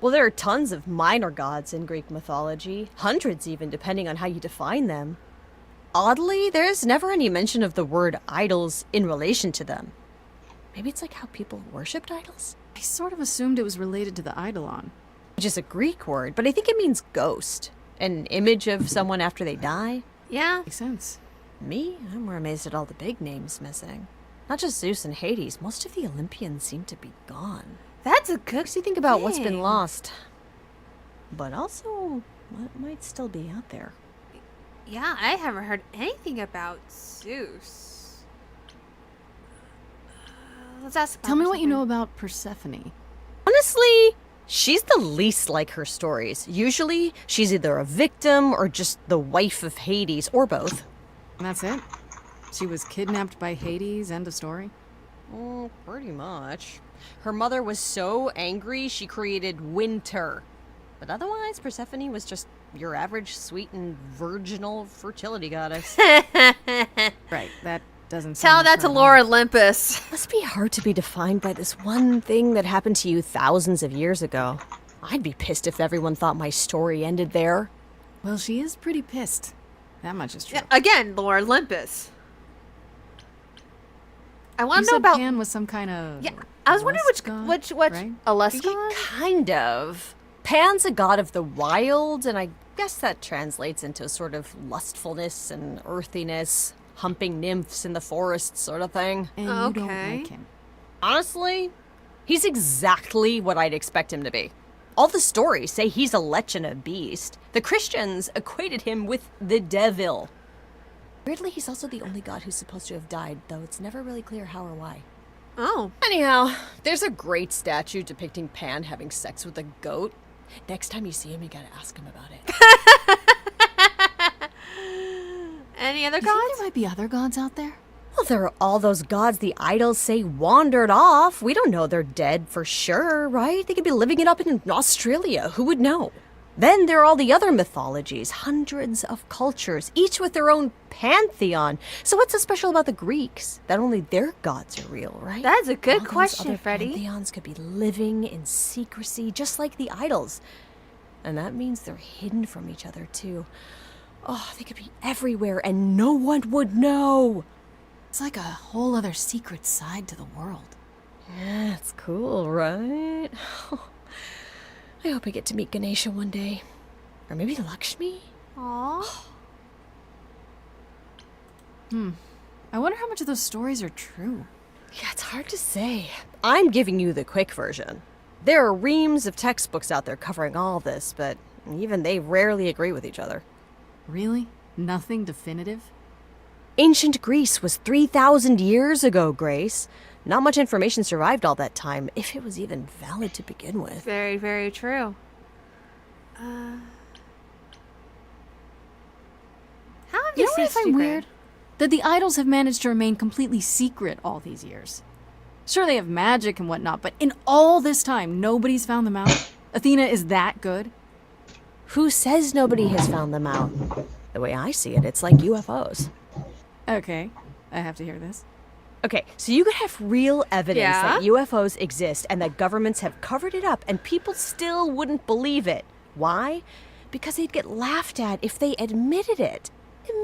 Well, there are tons of minor gods in Greek mythology. Hundreds even, depending on how you define them. Oddly, there's never any mention of the word idols in relation to them. Maybe it's like how people worshipped idols? I sort of assumed it was related to the Eidolon. Which is a Greek word, but I think it means ghost. An image of someone after they die. Yeah. Makes sense. Me? I'm more amazed at all the big names missing. Not just Zeus and Hades, most of the Olympians seem to be gone. That's a good Makes you think about what's been thing. lost. But also, what might still be out there. Yeah, I haven't heard anything about Zeus. Let's ask. Tell me what you know about Persephone. Honestly, she's the least like her stories. Usually, she's either a victim or just the wife of Hades, or both. And that's it? She was kidnapped by Hades, end of story? Oh, pretty much. Her mother was so angry she created winter. But otherwise, Persephone was just your average sweet and virginal fertility goddess. Right, that doesn't sound Tell like that her to at all. Laura Olympus. Must be hard to be defined by this one thing that happened to you thousands of years ago. I'd be pissed if everyone thought my story ended there. Well, she is pretty pissed. That much is true. Yeah, again, Lord Olympus. I want You to know said about. Pan was some kind of. Yeah, I was wondering which right? Alescon? Kind of. Pan's a god of the wild, and I guess that translates into a sort of lustfulness and earthiness, humping nymphs in the forest sort of thing. And you don't Okay. like him. Honestly, he's exactly what I'd expect him to be. All the stories say he's a lech and a beast. The Christians equated him with the devil. Weirdly, he's also the only god who's supposed to have died, though it's never really clear how or why. Oh. Anyhow, there's a great statue depicting Pan having sex with a goat. Next time you see him, you gotta ask him about it. Any other You think gods? there might be other gods out there? Well, there are all those gods the idols say wandered off. We don't know they're dead for sure, right? They could be living it up in Australia. Who would know? Then there are all the other mythologies, hundreds of cultures, each with their own pantheon. So what's so special about the Greeks? That only their gods are real, right? That's a good All those question, other Freddie. Pantheons could be living in secrecy, just like the idols. And that means they're hidden from each other, too. Oh, they could be everywhere and no one would know. It's like a whole other secret side to the world. Yeah, it's cool, right? I hope I get to meet Ganesha one day. Or maybe Lakshmi? Aww. I wonder how much of those stories are true. Yeah, it's hard to say. I'm giving you the quick version. There are reams of textbooks out there covering all this, but even they rarely agree with each other. Really? Nothing definitive? Ancient Greece was 3,000 years ago, Grace. Not much information survived all that time, if it was even valid to begin with. Very, very true. How have You you know seen what I find weird? That the idols have managed to remain completely secret all these years. Sure, they have magic and whatnot, but in all this time, nobody's found them out? Athena is that good? Who says nobody has found them out? The way I see it, it's like UFOs. Okay, I have to hear this. Okay, so you could have real evidence Yeah? that UFOs exist and that governments have covered it up and people still wouldn't believe it. Why? Because they'd get laughed at if they admitted it.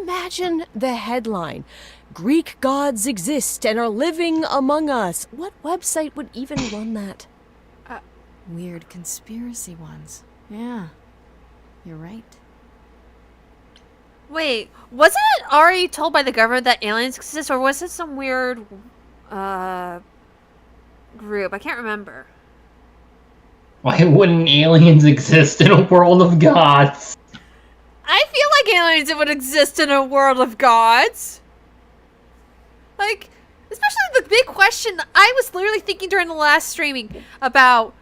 Imagine the headline. Greek gods exist and are living among us. What website would even run that? Weird conspiracy ones. Yeah, you're right. Wait, wasn't it already told by the government that aliens exist, or was it some weird group? I can't remember. Why wouldn't aliens exist in a world of gods? I feel like aliens would exist in a world of gods. Like, especially the big question I was literally thinking during the last streaming about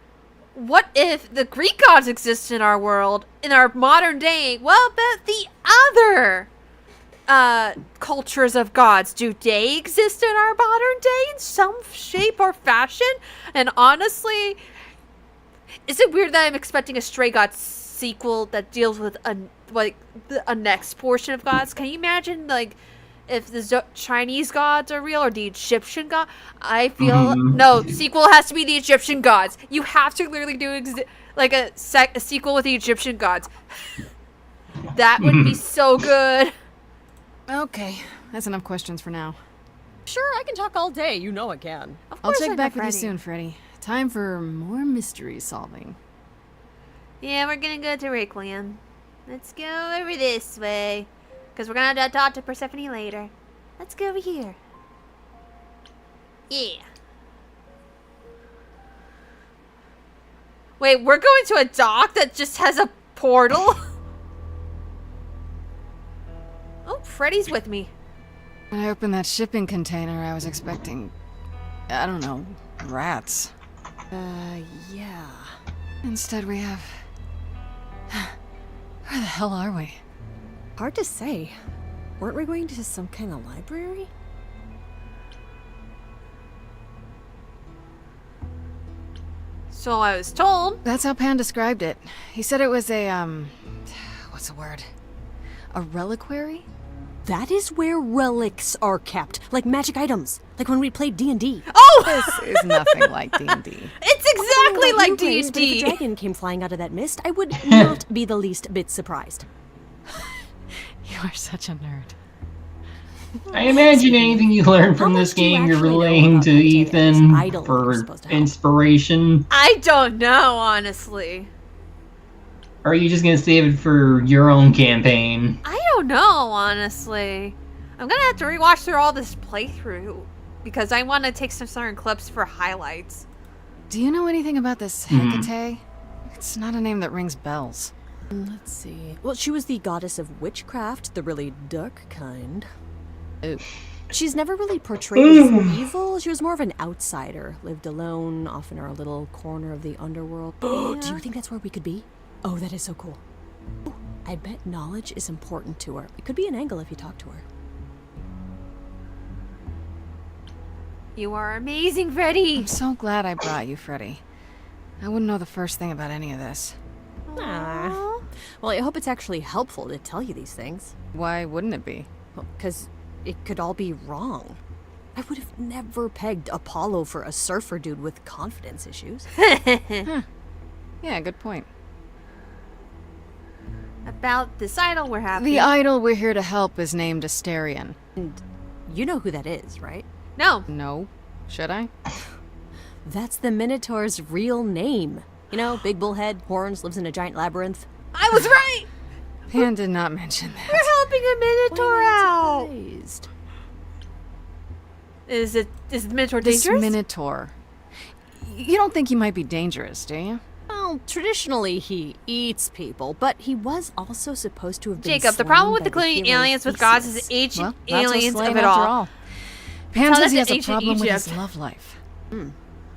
what if the Greek gods exist in our world, in our modern day? Well, but the other cultures of gods, do they exist in our modern day in some shape or fashion? And honestly, is it weird that I'm expecting a Stray Gods sequel that deals with a next portion of gods? Can you imagine, like, if the Chinese gods are real or the Egyptian god? I feel no, sequel has to be the Egyptian gods. You have to literally do a sequel with the Egyptian gods. That would be so good. Okay, that's enough questions for now. Sure, I can talk all day. You know I can. Of I'll course check I'm back with you Freddy. soon, Freddy. Time for more mystery solving. Yeah, we're gonna go to Requiem. Let's go over this way. Because we're gonna talk to Persephone later. Let's go over here. Yeah. Wait, we're going to a dock that just has a portal? Oh, Freddy's with me. When I opened that shipping container, I was expecting, I don't know, rats. Yeah. Instead, we have. Where the hell are we? Hard to say. Weren't we going to some kind of library? So I was told. That's how Pan described it. He said it was a, what's the word? A reliquary? That is where relics are kept, like magic items, like when we played D&D. Oh! This is nothing like D&D. It's exactly Well, like you, Grace, but if a D&D. dragon came flying out of that mist, I would not be the least bit surprised. You are such a nerd. I imagine anything you learn from How this much do you game, you're actually know relaying about to Hecate and this Ethan idol that you're for supposed to help? inspiration. I don't know, honestly. Or are you just gonna save it for your own campaign? I don't know, honestly. I'm gonna have to rewatch through all this playthrough because I want to take some certain clips for highlights. Do you know anything about this Hecate? It's not a name that rings bells. Let's see. Well, she was the goddess of witchcraft, the really dark kind. She's never really portrayed as evil. She was more of an outsider. Lived alone, off in her little corner of the underworld. Do you think that's where we could be? Oh, that is so cool. Ooh, I bet knowledge is important to her. It could be an angle if you talk to her. You are amazing, Freddy. I'm so glad I brought you, Freddy. I wouldn't know the first thing about any of this. Ah. Well, I hope it's actually helpful to tell you these things. Why wouldn't it be? Well, because it could all be wrong. I would have never pegged Apollo for a surfer dude with confidence issues. Yeah, good point. About this idol we're having. The idol we're here to help is named Asterion. And you know who that is, right? No. No. Should I? That's the Minotaur's real name. You know, big bullhead, horns, lives in a giant labyrinth. I was right. Pan did not mention We're that. helping a Minotaur out. Surprised. Is the Minotaur This dangerous? Minotaur. You don't think he might be dangerous, do you? Well, traditionally he eats people, but he was also supposed to have been Jacob, the slain problem with by the including hero aliens with gods is Theseus. the ancient Well, that's what's aliens of lame it after all. Pan Tell says us he in has a ancient problem with his Egypt. love life.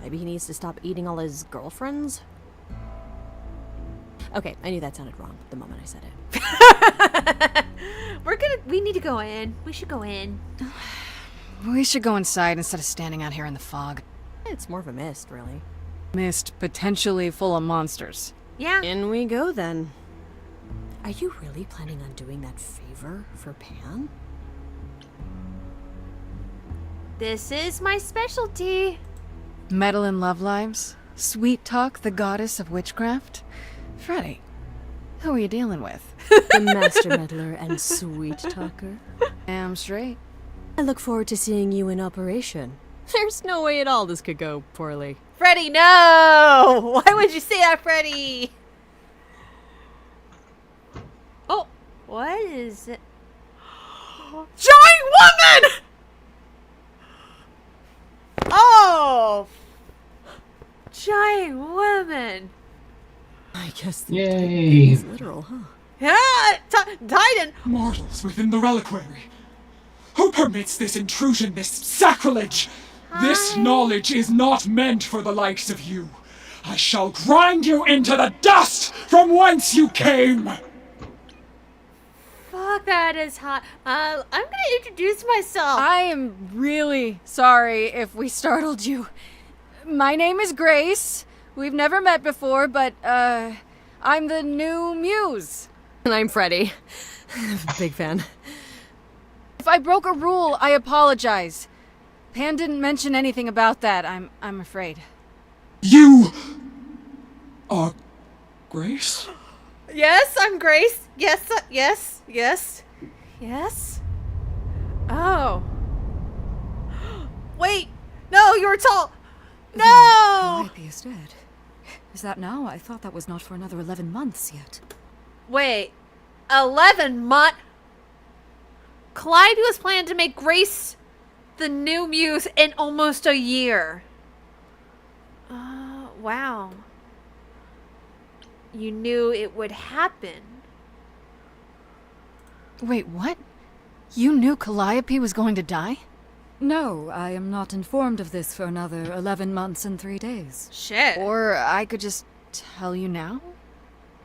Maybe he needs to stop eating all his girlfriends? Okay, I knew that sounded wrong the moment I said it. We need to go in. We should go in. We should go inside instead of standing out here in the fog. It's more of a mist, really. Mist potentially full of monsters. Yeah. In we go, then. Are you really planning on doing that favor for Pan? This is my specialty. Meddle in love lives? Sweet Talk, the goddess of witchcraft? Freddy, who are you dealing with? The master meddler and sweet talker. Damn straight. I look forward to seeing you in operation. There's no way at all this could go poorly. Freddy, no! Why would you say that, Freddy? Oh, what is it? Giant woman! Oh! Giant woman. I guess Yay. it's literal, huh? Yeah, Titan. Mortals within the reliquary. Who permits this intrusion, this sacrilege? This knowledge is not meant for the likes of you. I shall grind you into the dust from whence you came. Fuck, that is hot. I'm gonna introduce myself. I am really sorry if we startled you. My name is Grace. We've never met before, but, I'm the new muse. And I'm Freddy. Big fan. If I broke a rule, I apologize. Pan didn't mention anything about that, I'm afraid. You are Grace? Yes, I'm Grace. Yes, yes. Oh. Wait. No, you're tall. No! Calliope is dead. Is that now? I thought that was not for another 11 months yet. Wait. 11 months? Calliope was planning to make Grace the new muse in almost a year. Wow. You knew it would happen. Wait, what? You knew Calliope was going to die? No, I am not informed of this for another 11 months and 3 days. Shit. Or I could just tell you now?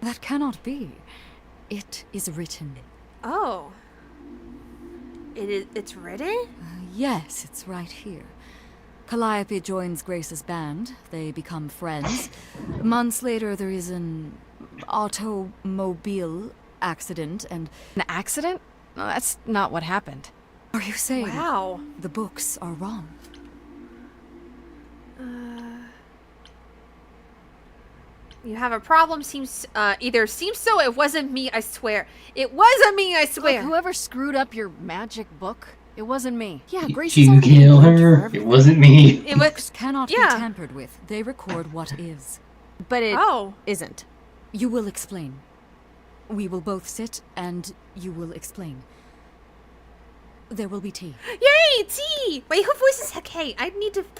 That cannot be. It is written. Oh. It's written? Yes, it's right here. Calliope joins Grace's band. They become friends. Months later, there is an automobile accident and... An accident? No, that's not what happened. Are you saying Wow. the books are wrong? You have a problem. Seems so. It wasn't me. I swear. It wasn't me. I Look, swear. whoever screwed up your magic book, it wasn't me. Yeah, Grace Did is you only kill blamed for her? It everything. wasn't me. It was. Books cannot yeah. be tampered with. They record what is. But it Oh. isn't. You will explain. We will both sit and you will explain. There will be tea. Yay, tea! Wait, who voices Kate? I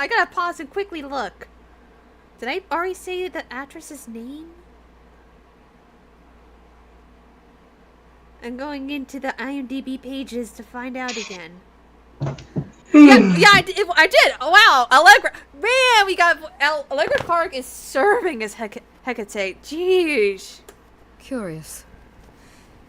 gotta pause and quickly look. Did I already say the actress's name? I'm going into the IMDb pages to find out again. yeah, I did. Oh, wow, Allegra. Man, we got Allegra Clark is serving as Hecate. Jeez. Curious.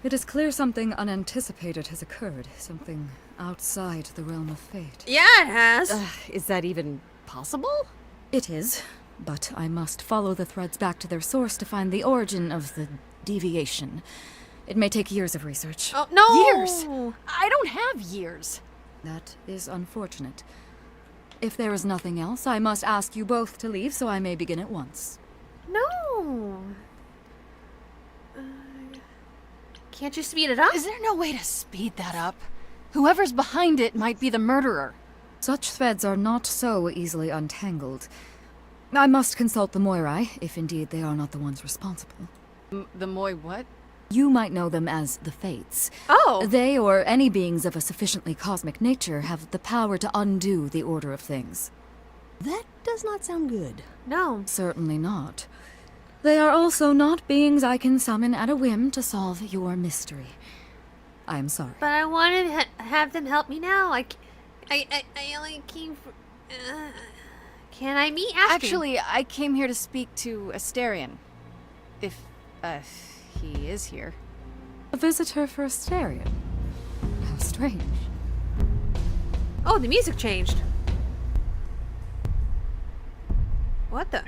It is clear something unanticipated has occurred. Something outside the realm of fate. Yeah, it has. Is that even possible? It is, but I must follow the threads back to their source to find the origin of the deviation. It may take years of research. Oh no! Years? I don't have years. That is unfortunate. If there is nothing else, I must ask you both to leave so I may begin at once. No. Can't you speed it up? Is there no way to speed that up? Whoever's behind it might be the murderer. Such threads are not so easily untangled. I must consult the Moirai, if indeed they are not the ones responsible. The Moi what? You might know them as the Fates. Oh. They, or any beings of a sufficiently cosmic nature, have the power to undo the order of things. That does not sound good. No. Certainly not. They are also not beings I can summon at a whim to solve your mystery. I am sorry. But I want to have them help me now. I only came for... can I meet Ashton? Actually, I came here to speak to Asterion. If, he is here. A visitor for Asterion? How strange. Oh, the music changed. What the?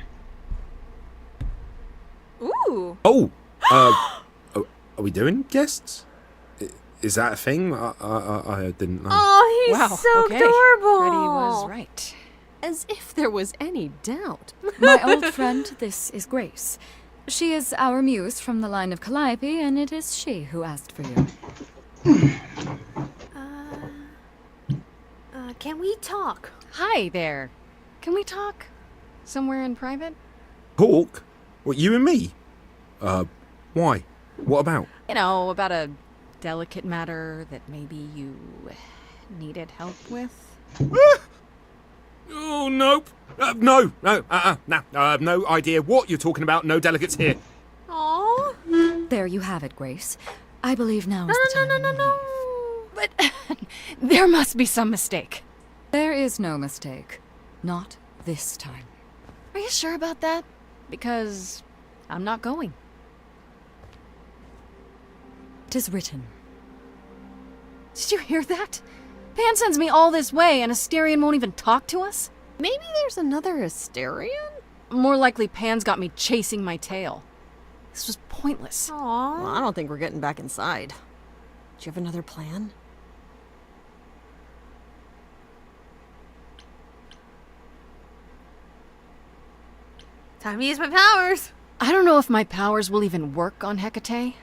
Ooh. Oh, are we doing guests? Is that a thing? I didn't know. Oh, he's Wow, so okay. adorable. Freddy was right. As if there was any doubt. My old friend, this is Grace. She is our muse from the line of Calliope, and it is she who asked for you. Can we talk? Hi there. Can we talk? Somewhere in private? Talk? What, you and me? Why? What about? You know, about a delicate matter that maybe you needed help with? Oh, nope. No. I have no idea what you're talking about. No delegates here. Aww. There you have it, Grace. I believe now is No, the time. no. But there must be some mistake. There is no mistake. Not this time. Are you sure about that? Because I'm not going. It is written. Did you hear that? Pan sends me all this way and Asterion won't even talk to us? Maybe there's another Asterion? More likely Pan's got me chasing my tail. This was pointless. Aww. Well, I don't think we're getting back inside. Do you have another plan? Time to use my powers. I don't know if my powers will even work on Hecate,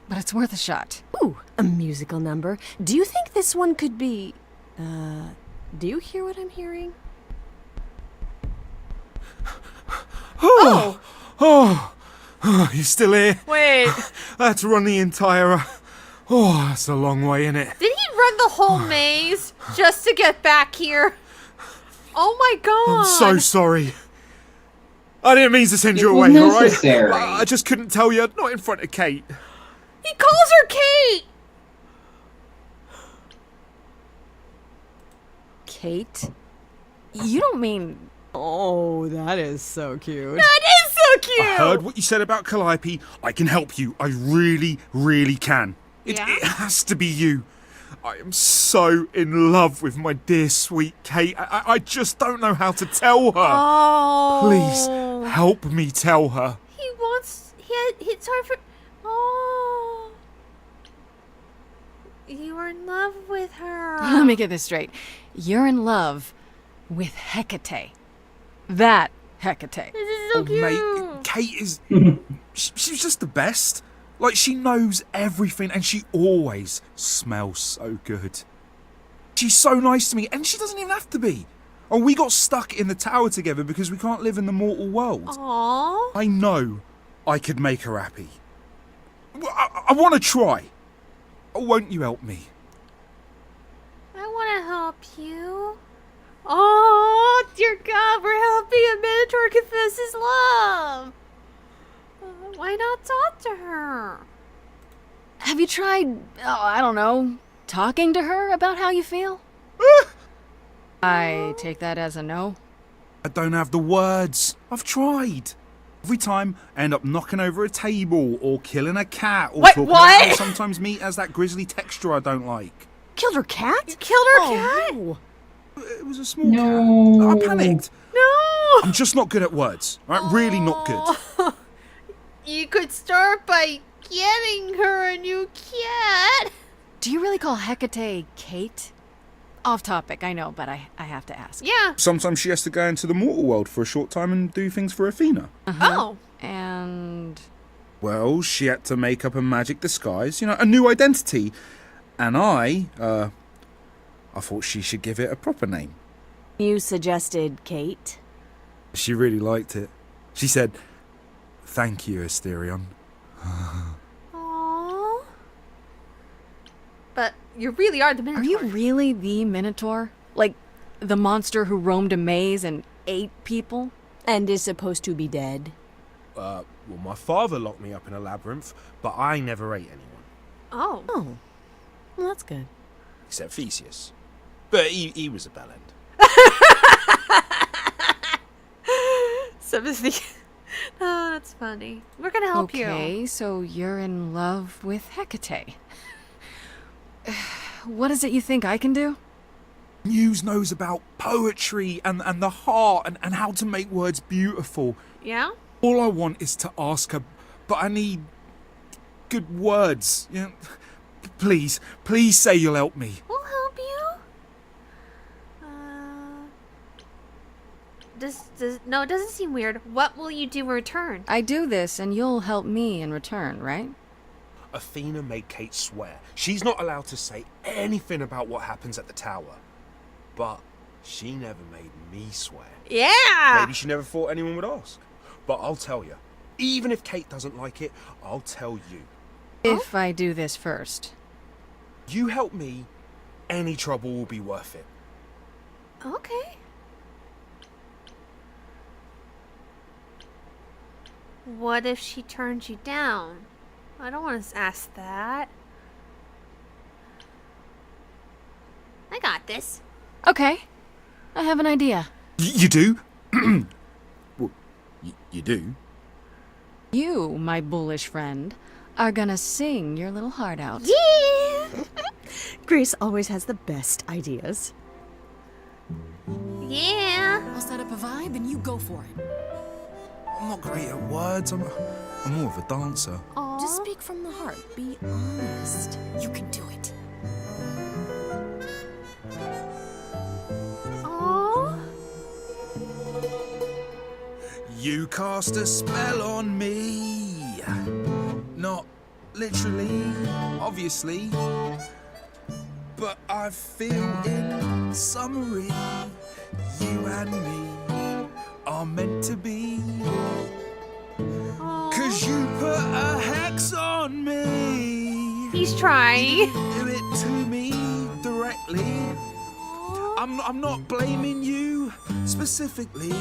but it's worth a shot. Ooh, a musical number. Do you think this one could be... do you hear what I'm hearing? Oh, you still here? Wait. I had to run the entire... Oh, that's a long way, innit? Did he run the whole maze just to get back here? Oh my god. I'm so sorry. I didn't mean to send you It was away, alright? necessary. I just couldn't tell you, not in front of Kate. He calls her Kate. Kate? You don't mean... Oh, that is so cute. That is so cute. I heard what you said about Calliope. I can help you. I really, really can. It has to be you. I am so in love with my dear sweet Kate. I just don't know how to tell her. Oh. Please, help me tell her. He wants... It's hard for... Oh. You were in love with her. Let me get this straight. You're in love with Hecate. That Hecate. This is so Oh, cute. mate, Kate is... she's just the best. Like, she knows everything, and she always smells so good. She's so nice to me, and she doesn't even have to be. Oh, we got stuck in the tower together because we can't live in the mortal world. Aww. I know I could make her happy. I want to try. Won't you help me? I want to help you. Oh, dear God, we're helping a Minotaur confess his love. Why not talk to her? Have you tried, I don't know, talking to her about how you feel? I take that as a no. I don't have the words. I've tried. Every time I end up knocking over a table or killing a cat or talking about how sometimes meat has that grisly texture I don't like. Killed her cat? You killed her cat? No. It was a small cat. I panicked. No. I'm just not good at words. Right? Really not good. You could start by getting her a new cat. Do you really call Hecate Kate? Off topic, I know, but I have to ask. Yeah. Sometimes she has to go into the mortal world for a short time and do things for Athena. Oh. And... Well, she had to make up a magic disguise, a new identity. And I thought she should give it a proper name. You suggested Kate? She really liked it. She said, "Thank you, Asterion." Aww. But you really are the Minotaur. Are you really the Minotaur? Like, the monster who roamed a maze and ate people? And is supposed to be dead? Well, my father locked me up in a labyrinth, but I never ate anyone. Oh. Oh. Well, that's good. Except Theseus. But he was a bellend. Sympathy. Oh, that's funny. We're gonna help you. Okay, so you're in love with Hecate. What is it you think I can do? Muse knows about poetry and the heart and how to make words beautiful. Yeah? All I want is to ask her, but I need good words. Please say you'll help me. We'll help you. No, it doesn't seem weird. What will you do in return? I do this and you'll help me in return, right? Athena made Kate swear she's not allowed to say anything about what happens at the tower. But she never made me swear. Yeah! Maybe she never thought anyone would ask. But I'll tell you, even if Kate doesn't like it, I'll tell you. If I do this first. You help me, any trouble will be worth it. Okay. What if she turns you down? I don't want to ask that. I got this. Okay. I have an idea. You do? Well, you do? You, my bullish friend, are gonna sing your little heart out. Yeah! Grace always has the best ideas. Yeah. I'll set up a vibe and you go for it. I'm not great at words. I'm more of a dancer. Aww. Just speak from the heart. Be honest. You can do it. Aww. You cast a spell on me. Not literally, obviously. But I feel in summary, you and me are meant to be. 'Cause you put a hex on me. He's trying. Do it to me directly. I'm not blaming you specifically,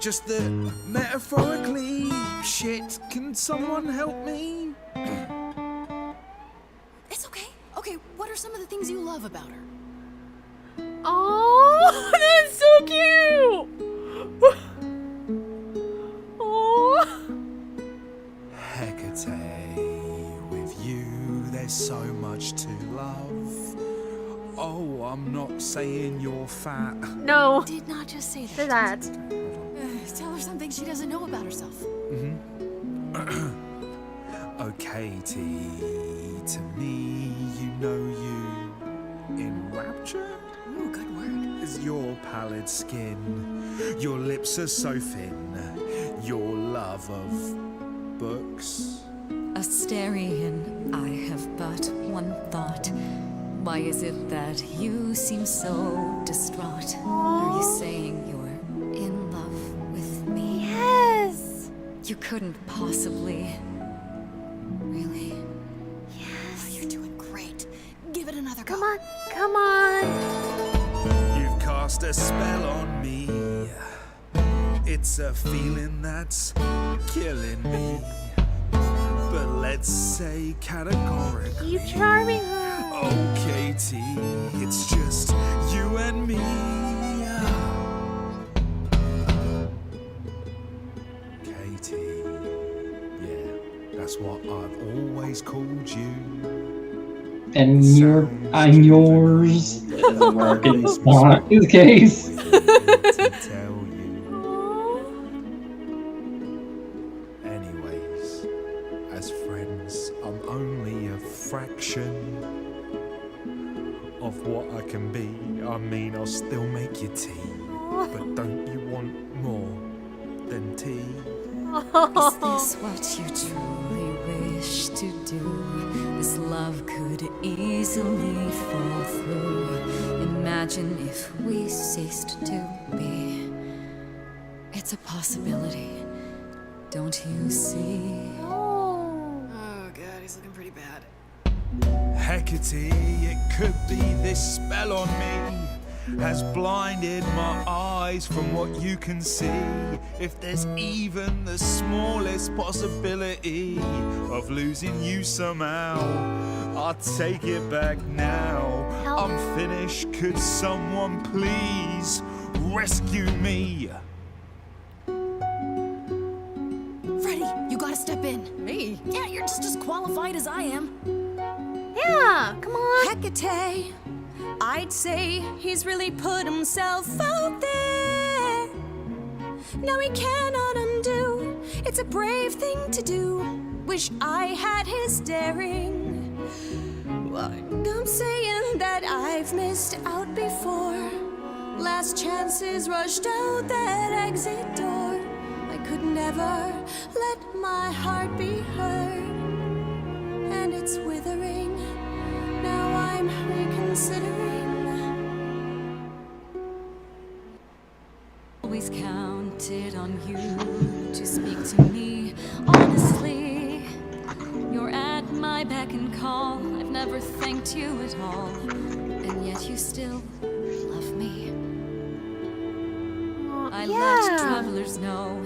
just that metaphorically. Shit, can someone help me? It's okay. Okay, what are some of the things you love about her? Oh, that's so cute. Oh. Hecate, with you there's so much to love. Oh, I'm not saying you're fat. No. Did not just say that. Say that. Tell her something she doesn't know about herself. Oh, Katie, to me, you know you in rapture? Ooh, good word. is your pallid skin. Your lips are so thin. Your love of books. Asterion, I have but one thought. Why is it that you seem so distraught? Are you saying you're in love with me? Yes. You couldn't possibly. Really? Yes. Oh, you're doing great. Give it another Come go. on. Come on. You've cast a spell on me. It's a feeling that's killing me. But let's say categorically. You charming her. Oh, Katie, it's just you and me. Katie, yeah, that's what I've always called you. And I'm yours. Doesn't work in this case. To tell you. Anyways, as friends, I'm only a fraction of what I can be. I mean, I'll still make you tea, but don't you want more than tea? Is this what you truly wish to do? This love could easily fall through. Imagine if we ceased to be. It's a possibility. Don't you see? Oh god, he's looking pretty bad. Hecate, it could be this spell on me has blinded my eyes from what you can see. If there's even the smallest possibility of losing you somehow, I'll take it back now. I'm finished. Could someone please rescue me? Freddy, you gotta step in. Me? Yeah, you're just as qualified as I am. Yeah, come on. Hecate, I'd say he's really put himself out there. No, he cannot undo. It's a brave thing to do. Wish I had his daring. I'm saying that I've missed out before. Last chances rushed out that exit door. I could never let my heart be heard. And it's withering. Now I'm reconsidering. Always counted on you to speak to me honestly. You're at my beck and call. I've never thanked you at all, and yet you still love me. I let travelers know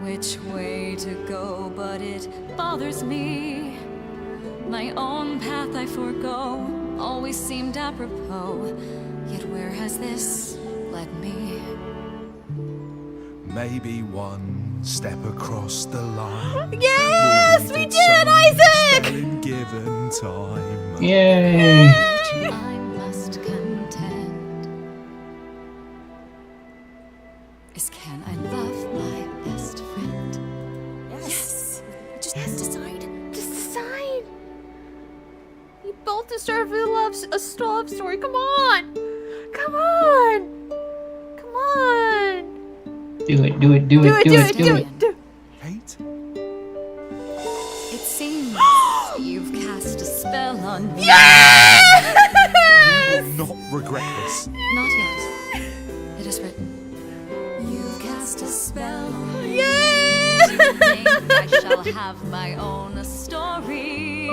which way to go, but it bothers me. My own path I forego always seemed apropos. Yet where has this led me? Maybe one step across the line. Yes, we did it, Isaac! Given time. Yay! I must contend is, can I love my best friend? Yes. Just decide. Just decide. You both deserve a love story. Come on. Come on. Come on. Do it. Kate? It seems you've cast a spell on me. Yes! You will not regret this. Not yet. It is written. You've cast a spell on me. Yes! You think I shall have my own story.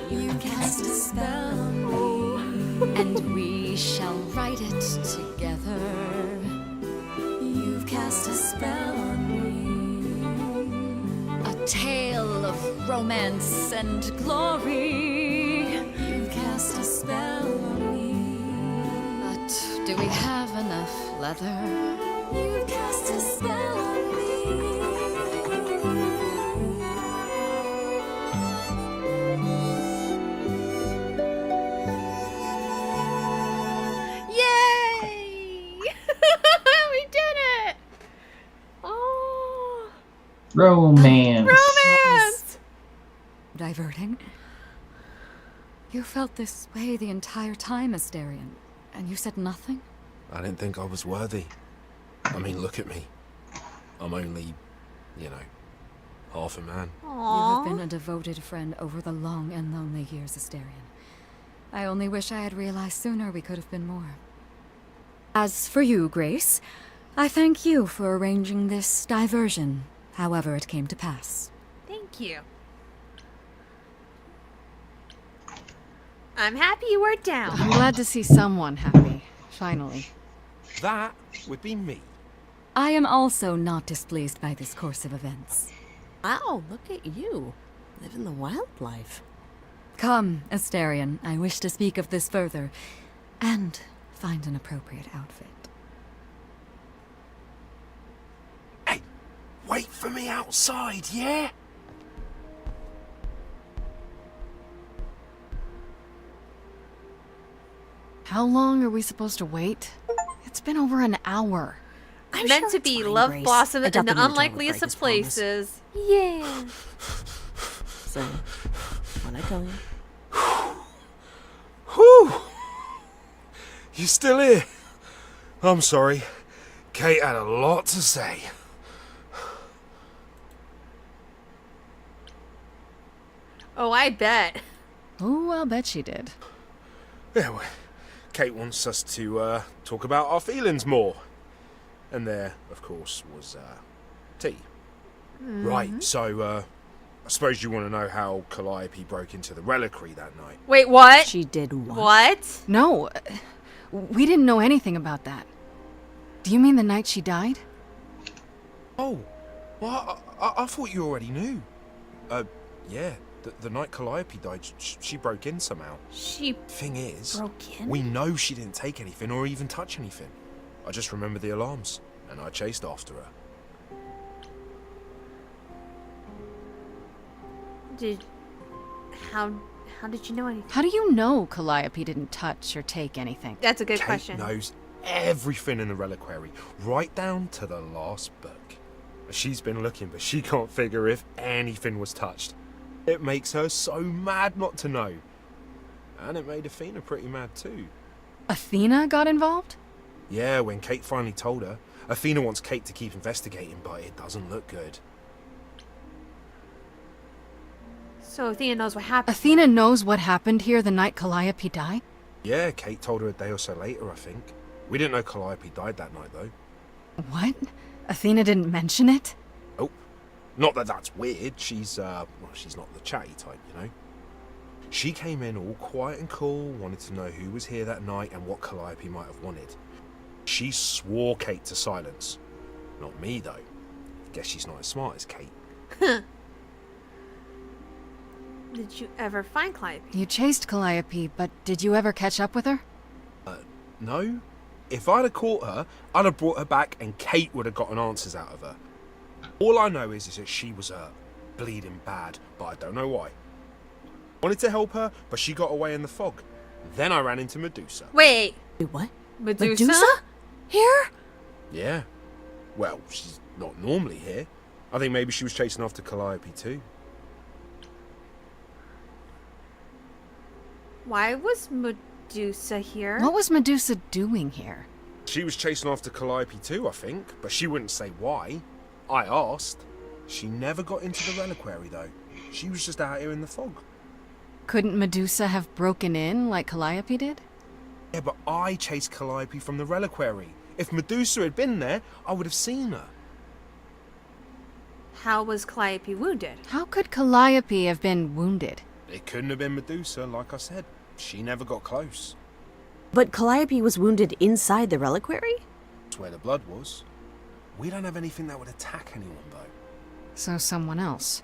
You've cast a spell on me, and we shall write it together. You've cast a spell on me, a tale of romance and glory. You've cast a spell on me, but do we have enough leather? You've cast a spell on me. Yay! We did it! Oh. Romance. Romance! Diverting. You felt this way the entire time, Asterion. And you said nothing? I didn't think I was worthy. I mean, look at me. I'm only, you know, half a man. You have been a devoted friend over the long and lonely years, Asterion. I only wish I had realized sooner we could have been more. As for you, Grace, I thank you for arranging this diversion, however it came to pass. Thank you. I'm happy you were down. I'm glad to see someone happy, finally. That would be me. I am also not displeased by this course of events. Wow, look at you. Living the wildlife. Come, Asterion, I wish to speak of this further, and find an appropriate outfit. Hey, wait for me outside, yeah? How long are we supposed to wait? It's been over an hour. I'm Meant sure to it's be fine, Love Grace. Blossom I in doubt the the Minotaur would unlikeliest break of his promise. places. Yeah. So, when I go in, Whew! You still here? I'm sorry. Kate had a lot to say. Oh, I bet. Oh, I'll bet she did. Yeah, well, Kate wants us to talk about our feelings more. And there, of course, was tea. Right, so I suppose you want to know how Calliope broke into the reliquary that night. Wait, what? she did what? What? No, we didn't know anything about that. Do you mean the night she died? Oh, well, I thought you already knew. Yeah, the night Calliope died, she broke in somehow. She Thing is, broke in? we know she didn't take anything or even touch anything. I just remember the alarms, and I chased after her. How did you know anything? How do you know Calliope didn't touch or take anything? That's a good Kate question. knows everything in the reliquary, right down to the last book. She's been looking, but she can't figure if anything was touched. It makes her so mad not to know. And it made Athena pretty mad too. Athena got involved? Yeah, when Kate finally told her, Athena wants Kate to keep investigating, but it doesn't look good. So Athena knows what happened. Athena knows what happened here the night Calliope died? Yeah, Kate told her a day or so later, I think. We didn't know Calliope died that night, though. What? Athena didn't mention it? Oh, not that that's weird. She's she's not the chatty type, you know. She came in all quiet and cool, wanted to know who was here that night and what Calliope might have wanted. She swore Kate to silence. Not me, though. Guess she's not as smart as Kate. Did you ever find Calliope? You chased Calliope, but did you ever catch up with her? No. If I'd have caught her, I'd have brought her back and Kate would have gotten answers out of her. All I know is that she was bleeding bad, but I don't know why. Wanted to help her, but she got away in the fog. Then I ran into Medusa. Wait. What? Medusa? Here? Yeah. Well, she's not normally here. I think maybe she was chasing after Calliope too. Why was Medusa here? What was Medusa doing here? She was chasing after Calliope too, I think, but she wouldn't say why. I asked. She never got into the reliquary though. She was just out here in the fog. Couldn't Medusa have broken in like Calliope did? Yeah, but I chased Calliope from the reliquary. If Medusa had been there, I would have seen her. How was Calliope wounded? How could Calliope have been wounded? It couldn't have been Medusa, like I said. She never got close. But Calliope was wounded inside the reliquary? That's where the blood was. We don't have anything that would attack anyone, though. So someone else.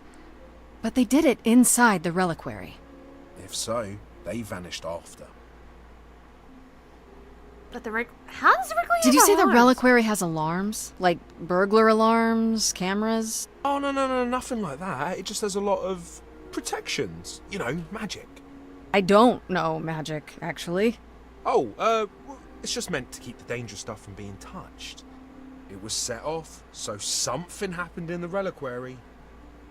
But they did it inside the reliquary. If so, they vanished after. But how does the reliquary Did you have say the alarms? reliquary has alarms? Like burglar alarms, cameras? Oh, no, nothing like that. It just has a lot of protections. You know, magic. I don't know magic, actually. Oh, it's just meant to keep the dangerous stuff from being touched. It was set off, so something happened in the reliquary.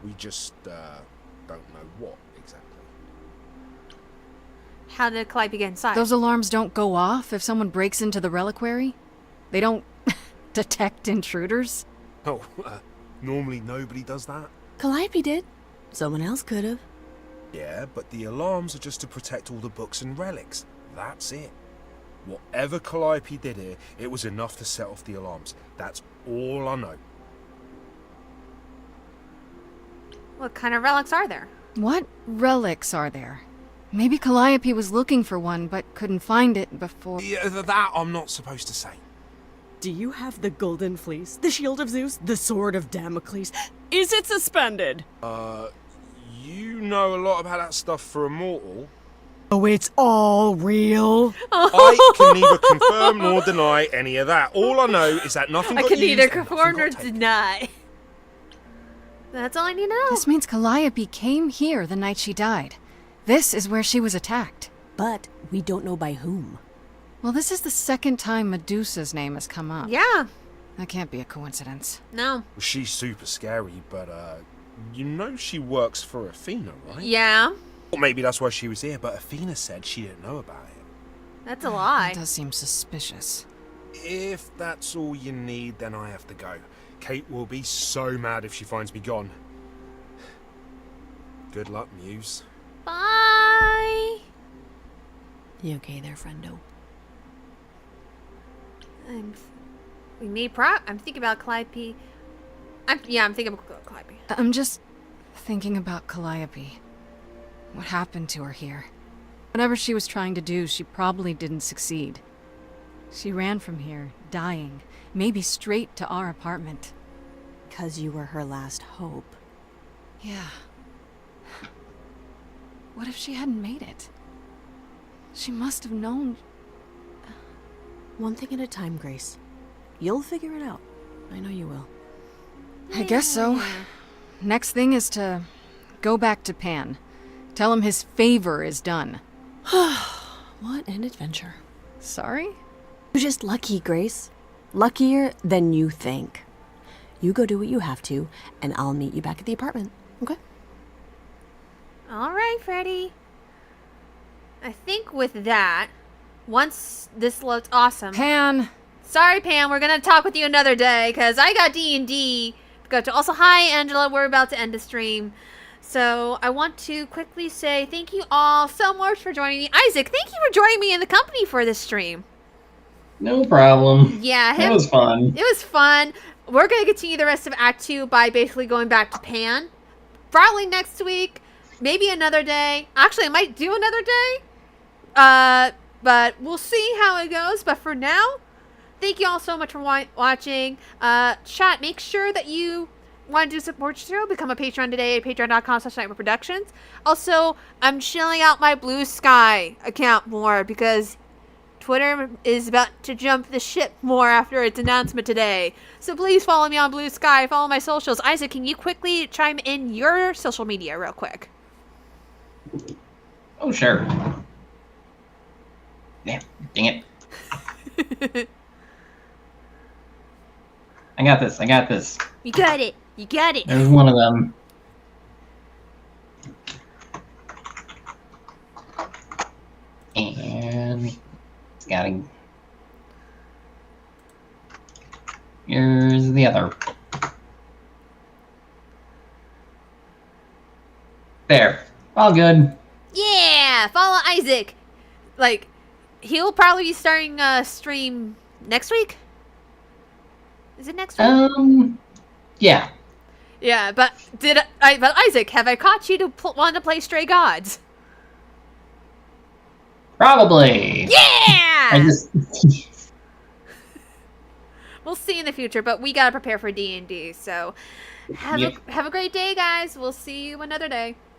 We just, don't know what exactly. How did Calliope get inside? Those alarms don't go off if someone breaks into the reliquary? They don't detect intruders? Oh, normally nobody does that. Calliope did. Someone else could have. Yeah, but the alarms are just to protect all the books and relics. That's it. Whatever Calliope did here, it was enough to set off the alarms. That's all I know. What kind of relics are there? What relics are there? Maybe Calliope was looking for one, but couldn't find it before. Yeah, that I'm not supposed to say. Do you have the golden fleece, the shield of Zeus, the sword of Damocles? Is it suspended? You know a lot about that stuff for a mortal. Oh, it's all real. I can neither confirm nor deny any of that. All I know is that nothing I got can used neither and nothing confirm got nor taken. deny. That's all I need to know. This means Calliope came here the night she died. This is where she was attacked. But we don't know by whom. Well, this is the second time Medusa's name has come up. Yeah. That can't be a coincidence. No. She's super scary, but you know she works for Athena, right? Yeah. Well, maybe that's why she was here, but Athena said she didn't know about it. That's a lie. It does seem suspicious. If that's all you need, then I have to go. Kate will be so mad if she finds me gone. Good luck, Muse. Bye. You okay there, friendo? We need I'm thinking about Calliope. I'm thinking about Calliope. I'm just thinking about Calliope. What happened to her here? Whatever she was trying to do, she probably didn't succeed. She ran from here, dying, maybe straight to our apartment. 'Cause you were her last hope. Yeah. What if she hadn't made it? She must have known. One thing at a time, Grace. You'll figure it out. I know you will. I guess so. Next thing is to go back to Pan. Tell him his favor is done. What an adventure. Sorry? You're just lucky, Grace. Luckier than you think. You go do what you have to, and I'll meet you back at the apartment, okay? All right, Freddy. I think with that, once this looks awesome. Pan. Sorry, Pam. We're gonna talk with you another day because I got D&D. Got to also hi, Angela. We're about to end the stream, so I want to quickly say thank you all so much for joining me. Isaac, thank you for joining me in the company for this stream. No problem. Yeah, It was fun. It was fun. We're gonna continue the rest of Act 2 by basically going back to Pan. Probably next week, maybe another day. Actually, I might do another day. But we'll see how it goes. But for now, thank you all so much for watching. Chat, make sure that you want to support the show. Become a patron today at patreon.com/nightmareproductions. Also, I'm chilling out my Blue Sky account more because Twitter is about to jump the ship more after its announcement today. So please follow me on Blue Sky. Follow my socials. Isaac, can you quickly chime in your social media real quick? Oh, sure. Damn, dang it. I got this. You got it. There's one of them. And it's gotta... Here's the other. There. All good. Yeah, follow Isaac. Like, he'll probably be starting a stream next week. Is it next week? Yeah. Yeah, but but Isaac, have I caught you to want to play Stray Gods? Probably. Yeah. I just... We'll see in the future, but we gotta prepare for D&D. So have a great day, guys. We'll see you another day.